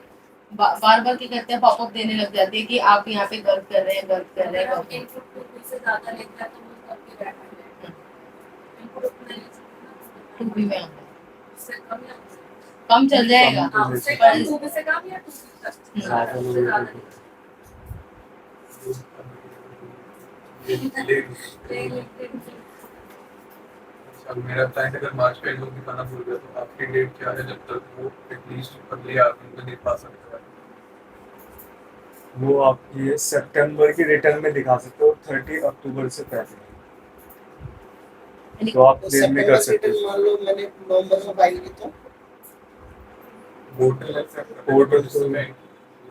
क्या कहते हैं पॉपअप देने लग जाती है कि आप यहाँ पे गलत कर रहे हैं, गलत कर रहे हैं। इनपुट से ज़्यादा लेता है तो वो करके बैठा है। इनपुट उतना ले सकते 2B में आता है, उससे कम या उससे कम चल जाएगा। हाँ, उससे कम 2B से कम या 2B तक ज़्यादा उससे ज़्यादा नहीं। अब मेरा क्लाइंट अगर मार्च का इनकम दिखाना भूल गया तो आपकी डेट क्या है जब तक वो एटलीस्ट अगले आदमी को नहीं पा सकता है? वो आपकी सितंबर की रिटर्न में दिखा सकते हो 30 अक्टूबर से पहले, तो आप क्लेम भी कर सकते हो। मान लो मैंने नवंबर में फाइल की तो पोर्टल एक्सेप्ट पोर्टल तो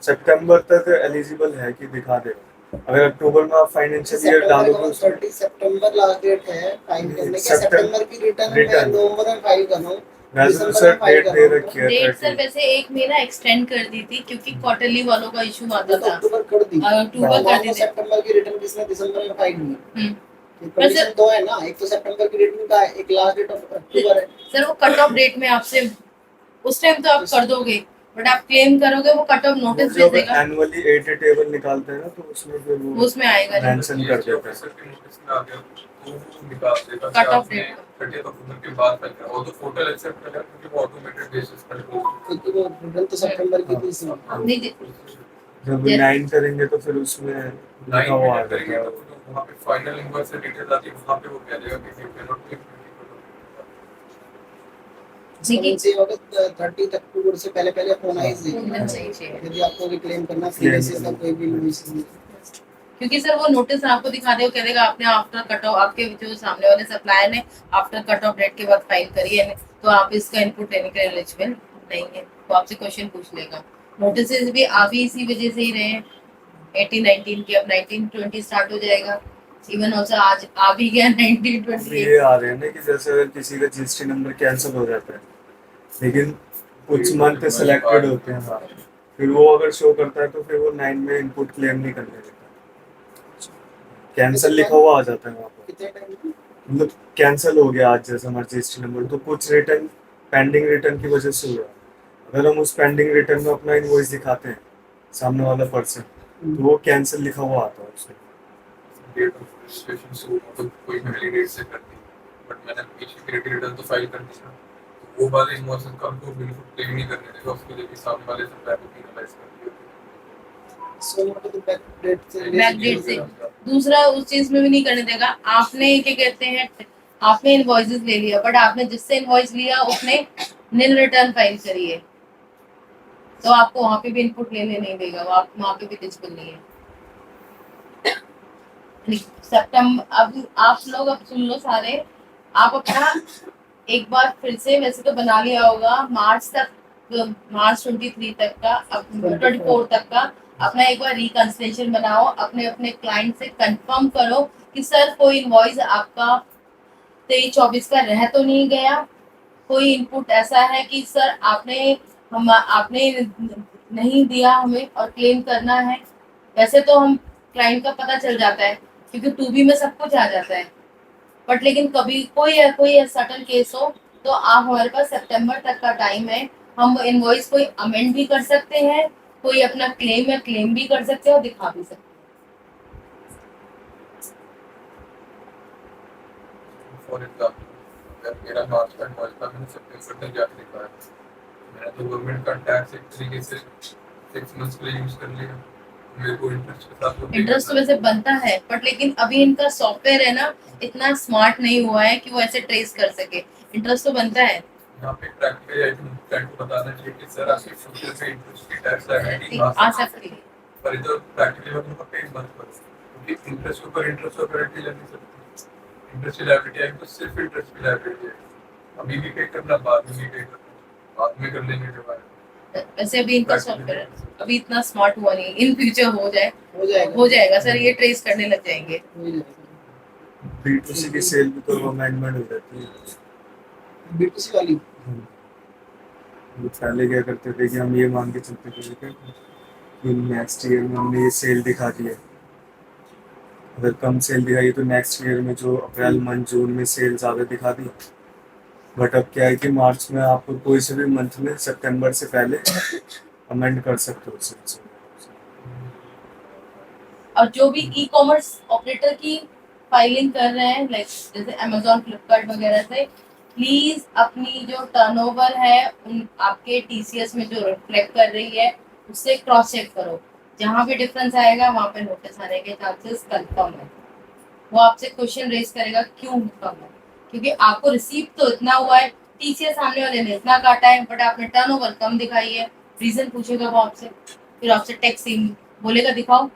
सितंबर तक एलिजिबल है कि दिखा दे। अगर अक्टूबर में आप फाइनेंशियल ईयर डालोगे उसमें 30 सितंबर लास्ट डेट है फाइल करने के। सितंबर सितंबर की रिटर्न में नवंबर में फाइल कर रहा हूँ, वैसे तो सर डेट दे रखी है डेट सर 30। वैसे एक महीना एक्सटेंड कर दी थी क्योंकि क्वार्टरली वालों का इशू आता तो था। अक्टूबर कर दी। अक्टूबर कर दी थी। सितंबर की रिटर्न किसने दिसंबर में फाइल की? हम्म। कंडीशन दो है ना, एक तो सितंबर की रिटर्न का है, एक लास्ट डेट ऑफ अक्टूबर है। सर वो कट ऑफ डेट में आपसे उस टाइम तो आप कर दोगे, बट आप क्लेम करोगे वो कट ऑफ नोटिस जब भेजेगा, एनुअली 80 टेबल निकालते हैं ना तो उसमें फिर वो उसमें आएगा नहीं। मेंशन कर देते हैं। ऑफिसर के नोटिस में आ गया तो वो निकाल देगा Cut off कि आपने date। 30 अक्टूबर के बाद फाइल करा। वो तो पोर्टल एक्सेप्ट करेगा क्योंकि वो ऑटोमेटेड बेसिस पर क्योंकि वो रिटर्न तो सितंबर की थी इसमें। नहीं जी, जब 9 करेंगे तो फिर उसमें लिखा लाइन हुआ आ में करेंगे जाएगा। तो वहाँ पे फाइनल इनवॉइस से डिटेल आती है, वहाँ पे वो कह देगा कि यू कैन नॉट समझिए होगा 30 अक्टूबर से पहले पहले होना ही होना चाहिए चाहिए। यदि आपको क्लेम करना फ्री बेसिस का कोई भी इनवॉइस नहीं। क्योंकि सर वो नोटिस आपको दिखा दे, वो कह देगा आपने आफ्टर कट ऑफ, आपके जो सामने वाले सप्लायर ने आफ्टर कट ऑफ डेट के बाद फाइल करी है तो आप इसका इनपुट लेने के एलिजिबल नहीं है, तो आपसे क्वेश्चन पूछ लेगा। नोटिस भी आ भी इसी वजह से ही रहे हैं 18 19 के, अब 19 20 स्टार्ट हो जाएगा। इवन ऑल्सो आज आ भी गया 19 अब 20। ये आ रहे हैं ना कि जैसे अगर किसी का जीएसटी नंबर कैंसिल हो जाता है लेकिन कुछ मंथ सिलेक्टेड होते हैं, हाँ, फिर वो अगर शो करता है तो फिर वो 9 में इनपुट क्लेम नहीं करने देता, कैंसिल लिखा हुआ आ जाता है वहाँ पर। कितने टाइम में? मतलब कैंसिल हो गया आज जैसे हमारा जीएसटी नंबर, तो कुछ रिटर्न पेंडिंग रिटर्न की वजह से हुआ। अगर हम उस पेंडिंग रिटर्न में अपना इनवॉइस दिखाते हैं सामने वाला पर्सन तो वो कैंसिल लिखा हुआ आता है उसमें। डेट ऑफ रजिस्ट्रेशन से मतलब कोई पहली डेट से कर दी, बट मैंने पीछे क्रेडिट रिटर्न तो फाइल कर दी था, तो वो वाले इनवॉइसेस का हमको बिल्कुल क्लेम नहीं करने देगा, उसके लिए भी सामने वाले सप्लायर को पेनलाइज कर दिया। सो मोटो तो बैक डेट से बैकडेट से। दूसरा उस चीज में भी नहीं करने देगा। आपने क्या कहते हैं, आपने इनवॉइसेस ले लिया, बट आपने जिससे इनवॉइस लिया उसने नील रिटर्न फाइल करी है, तो आपको वहां पे भी इनपुट लेने नहीं देगा, वो आप वहां पे भी एलिजिबल नहीं है। सितंबर, अब आप लोग अब सुन लो सारे, आप अपना एक बार फिर से वैसे तो बना लिया होगा मार्च तक, मार्च 23 तक का, 24 तक का अपना एक बार रिकंसिलेशन बनाओ, अपने अपने क्लाइंट से कंफर्म करो कि सर कोई इनवॉइस आपका 23-24 का रह तो नहीं गया, कोई इनपुट ऐसा है कि सर आपने नहीं दिया हमें और क्लेम करना है। वैसे तो हम क्लाइंट का पता चल जाता है क्योंकि 2B में सब कुछ आ जाता है, बट लेकिन कभी कोई सटल केस हो तो आप हमारे पास सितंबर तक का टाइम है। हम इनवॉइस कोई अमेंड भी कर सकते हैं, कोई अपना क्लेम है क्लेम भी कर सकते हैं और दिखा भी सकते हैं। फॉर एग्जाम्पल अगर मेरा मार्च का इनवॉइस था, मैंने सितंबर तक जाके दिखाया, मैंने तो गवर्नमेंट का टैक्स एक तरीके से 6 मंथ्स के लिए यूज कर लिया, मेरे को इंटरेस्ट के साथ तो इंटरेस्ट तो वैसे बनता है, बट लेकिन अभी इनका सॉफ्टवेयर है ना इतना स्मार्ट नहीं हुआ है कि वो ऐसे ट्रेस कर सके। इंटरेस्ट तो बनता है। यहाँ पे प्रैक्टिकली आई थिंक क्लाइंट को बताना चाहिए कि सर आपके फ्यूचर में इंटरेस्ट की टैक्स लायबिलिटी आ सकती है। पर इधर प्रैक्टिकली मतलब पे मत करो, क्योंकि इंटरेस्ट के ऊपर इंटरेस्ट और पेनल्टी लग नहीं सकती। इंटरेस्ट की लायबिलिटी आएगी तो सिर्फ इंटरेस्ट की लायबिलिटी है, अभी भी पे करना, बाद में भी पे करना, बाद में कर लेंगे जब आए। वैसे अभी इनका सॉफ्टवेयर अभी इतना स्मार्ट हुआ नहीं, इन फ्यूचर हो हो जाएगा सर, ये ट्रेस करने लग जाएंगे। B2C की सेल भी तो अमेंडमेंट हो जाती है। B2C वाली वो पहले क्या करते थे कि हम ये मान के चलते थे कि नेक्स्ट ईयर में हमने ये सेल दिखा दी है, अगर कम सेल दिखाई तो नेक्स्ट ईयर में जो अप्रैल मंथ जून में सेल ज़्यादा दिखा दी। बट अब क्या है कि मार्च में आप कोई से भी मंथ में सितंबर से पहले अमेंड कर सकते हो सेल्स। और जो भी ई कॉमर्स ऑपरेटर की फाइलिंग कर रहे हैं, लाइक जैसे अमेजोन, फ्लिपकार्ट वगैरह से, प्लीज अपनी जो टर्नओवर है उन आपके टीसीएस में जो रिफ्लेक्ट कर रही है उससे क्रॉस चेक करो। जहाँ भी डिफरेंस आएगा वहाँ पे नोटिस आने के चांसेस कंफर्म है। वो आपसे क्वेश्चन रेज करेगा क्यों कम है, क्योंकि आपको रिसीव तो इतना हुआ है, टीसीएस सामने वाले ने इतना काटा है, बट आपने टर्नओवर कम दिखाई है। रीजन पूछेगा वो आपसे, फिर आपसे टैक्स बोलेगा दिखाओ।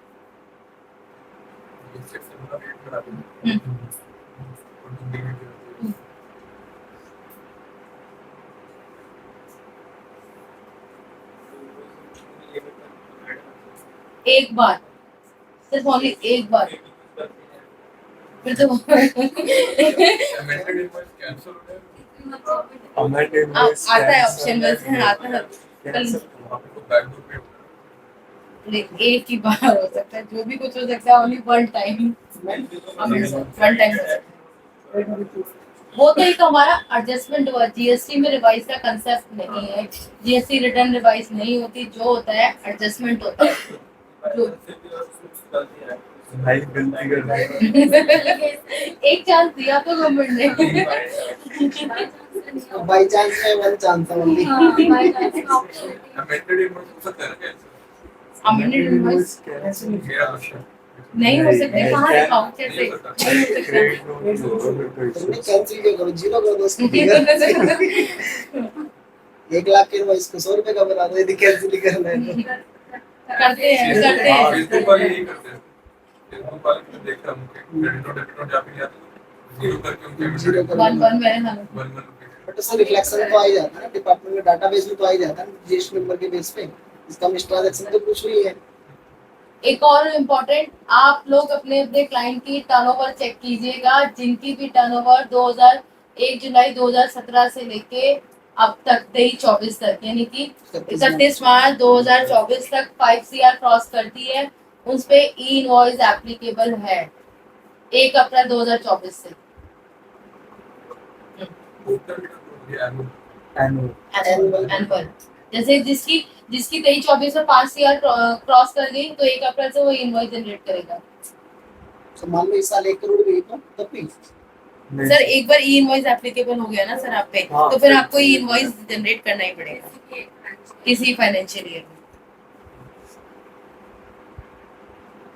एक बार, सिर्फ ओनली एक बार, फिर तो आता है ऑप्शन, वैसे आता है एक ही बार हो सकता है, जो भी कुछ हो सकता है, ओनली वन टाइम वो तो एक हमारा एडजस्टमेंट हुआ। जीएसटी में रिवाइज का कंसेप्ट नहीं है, जीएसटी रिटर्न रिवाइज नहीं होती, जो होता है एडजस्टमेंट होता है। जो भाई गलती कर रहे हैं। एक चांस दिया तो गवर्नमेंट ने। बाय चांस है, वन चांस है ओनली। अमेंडेड इनवॉइस नहीं हो सकती, कहाँ दिखाऊं कैसे, नहीं हो सकता। तुमने कैंसिल क्यों करो, जीरो कर दो उसको फिगर। 1 लाख के इनवॉइस को 100 रुपए का बना दो यदि कैंसिल ही करना है तो। करते हैं फेसबुक वाले यही करते हैं, फेसबुक वाले मैंने देखा, उनके क्रेडिट और डेबिट नोट जाके जाते जीरो करके उनके जीरो कर वन मैंने हाँ। बट उसका रिफ्लेक्शन तो आ ही जाता है ना, डिपार्टमेंट में डाटाबेस में तो आ ही जाता है जीएसटी नंबर के बेस पे, इसका ट्रांजैक्शन तो कुछ नहीं है। एक और इम्पोर्टेंट, आप लोग अपने अपने क्लाइंट की टर्नओवर चेक कीजिएगा, जिनकी भी टर्नओवर 1 जुलाई 2017 से लेके अब तक 23-24 तक, यानी कि 31 मार्च 2024 तक 5 CR क्रॉस करती है, उस पे ई इनवॉइस एप्लीकेबल है 1 अप्रैल 2024 से। एनुअल जैसे जिसकी 23-24 में 5 CR क्रॉस कर गई तो 1 अप्रैल से वो इनवॉइस जनरेट करेगा। तो मान लो इस साल 1 करोड़ गई तो तब भी सर एक बार ई इनवॉइस एप्लीकेबल हो गया ना सर आप पे, हाँ, तो फिर आपको ई इनवॉइस जनरेट करना ही पड़ेगा किसी फाइनेंशियल ईयर में।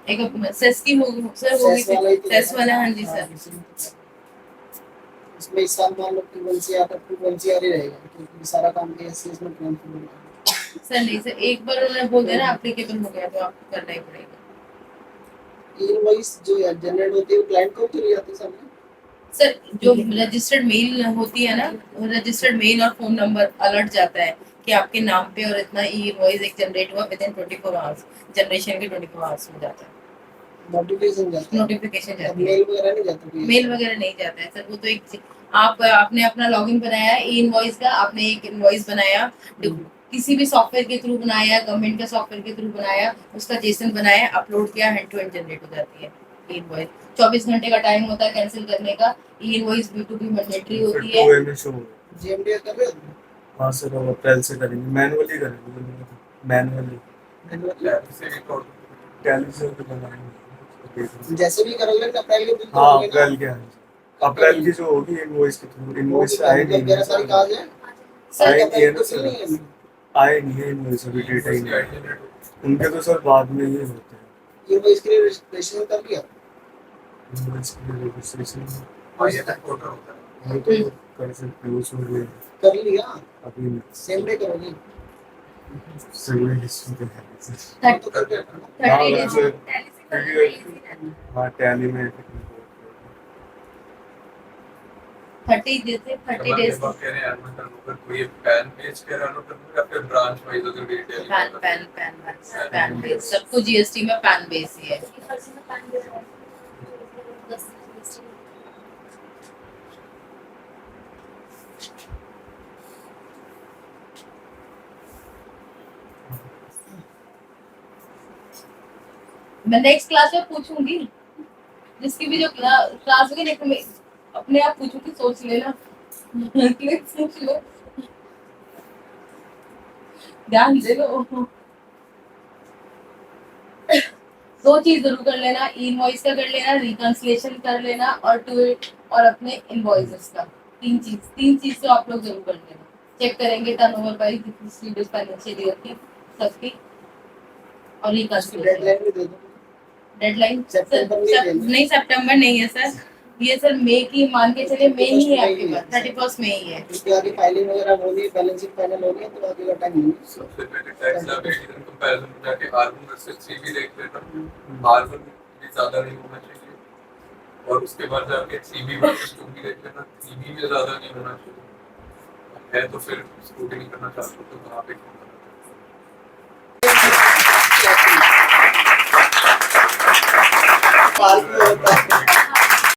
एक सेस की होगी सर, सेस वाला ही होगी तो सेस है। वाला, हाँ जी हाँ, सर। इसी में तो है। इसमें इस साल मान लो कि 1 CR तक तो 1 CR ही रहेगा क्योंकि सारा काम के एससीएस में ट्रांसफर हो गया। सर नहीं सर, एक बार उन्होंने बोल दिया ना एप्लीकेबल हो गया तो आपको करना ही पड़ेगा। इनवॉइस जो जनरेट होती है वो क्लाइंट को क्यों नहीं आती सामने? सर जो रजिस्टर्ड मेल होती है ना, वो रजिस्टर्ड मेल और फोन नंबर अलर्ट जाता है कि आपके नाम पे और इतना ई इनवॉइस एक जनरेट हुआ विद इन 24 आवर्स, जनरेशन के 24 आवर्स में जाता है, नोटिफिकेशन जाता है, नोटिफिकेशन अब जाती है। मेल वगैरह नहीं जाता कोई? मेल वगैरह नहीं जाता है सर, वो तो एक आपने अपना लॉगिन बनाया है ई इनवॉइस का, आपने एक इनवॉइस बनाया, किसी भी सॉफ्टवेयर के थ्रू बनाया, गवर्नमेंट के सॉफ्टवेयर के थ्रू बनाया, उसका जेसन बनाया, अपलोड किया, हैंड टू हैंड जनरेट हो जाती है ई इनवॉइस। 24 घंटे का टाइम होता है कैंसिल करने का। ई इनवॉइस B2B मैंडेटरी होती है। 2 में शो होगा। जीएमडीए कर रहे हो? हाँ सर, अब अप्रैल से करेंगे, मैनुअली करेंगे, मैनुअली से भी तो टैली से तो बनाएंगे। जैसे भी करोगे ना अप्रैल के बिल तो हाँ होंगे ना? अप्रैल के, हाँ जी अप्रैल की जो होगी इनवॉइस के थ्रू, इनवॉइस आए नहीं मतलब 11 तारीख आज है, सर आए नहीं है अप्रैल ना को सर, बिल नहीं है अभी। आए नहीं है इनवॉइस, अभी डेटा ही नहीं है उनके, तो सर बाद में ही होते हैं ये वो इसके लिए रजिस्ट्रेशन कर लिया? इनवॉइस के लिए रजिस्ट्रेशन। हाँ ये तक पोर्टल होता है। वो तो कर सकते हो उसमें, कर लिया? अभी नहीं। सेम डे करोगे? सिविल हिस्ट्री पे है सर। वो तो कर लिया था ना? हाँ 30 वैसे टैली से करना easy रहता है। हाँ टैली में 30 जैसे 30 डेज कह रहे हैं एडमिट अगर कोई पैन पेज के रन करना या फिर ब्रांच वाइज अगर डिटेल पैन बेस, सबको जीएसटी में पैन बेस ही है। इसकी फर्जी में पैन दे रहा है। 10 GST मैं नेक्स्ट क्लास में पूछूंगी, जिसकी भी जो क्लास होगी नेक्स्ट में अपने आप पूछूंगी, सोच लेना सोच लो, ध्यान दे लो। दो चीज जरूर कर लेना, इनवॉइस का कर लेना, रिकंसिलिएशन कर लेना और टू इट और अपने इनवॉइसेस का। तीन चीज तो आप लोग जरूर कर लेना। चेक करेंगे turnover bye previous financial year की सबकी, और रिकंसिलिएशन डेडलाइन भी दे दो। डेडलाइन सितंबर नहीं देना। नहीं, सितंबर नहीं है सर, ये सर मई की मान के चलिए, मई ही है आपके पास, 31 मई है। उसके आगे फाइलिंग वगैरह होनी है, बैलेंस शीट फाइनल होनी है, तो आगे का टाइम नहीं है। सबसे पहले टैक्स लायबिलिटी कंपैरिजन में जाके R1 वर्सेस CV देख लेना। R1 भी ज्यादा नहीं होना चाहिए और उसके बाद जाके CV वर्सेस 2 भी देख लेना, CV में ज्यादा नहीं होना चाहिए है, तो फिर स्क्रूटिनी करना चाहते हो तो वहाँ पे फालतू होता है।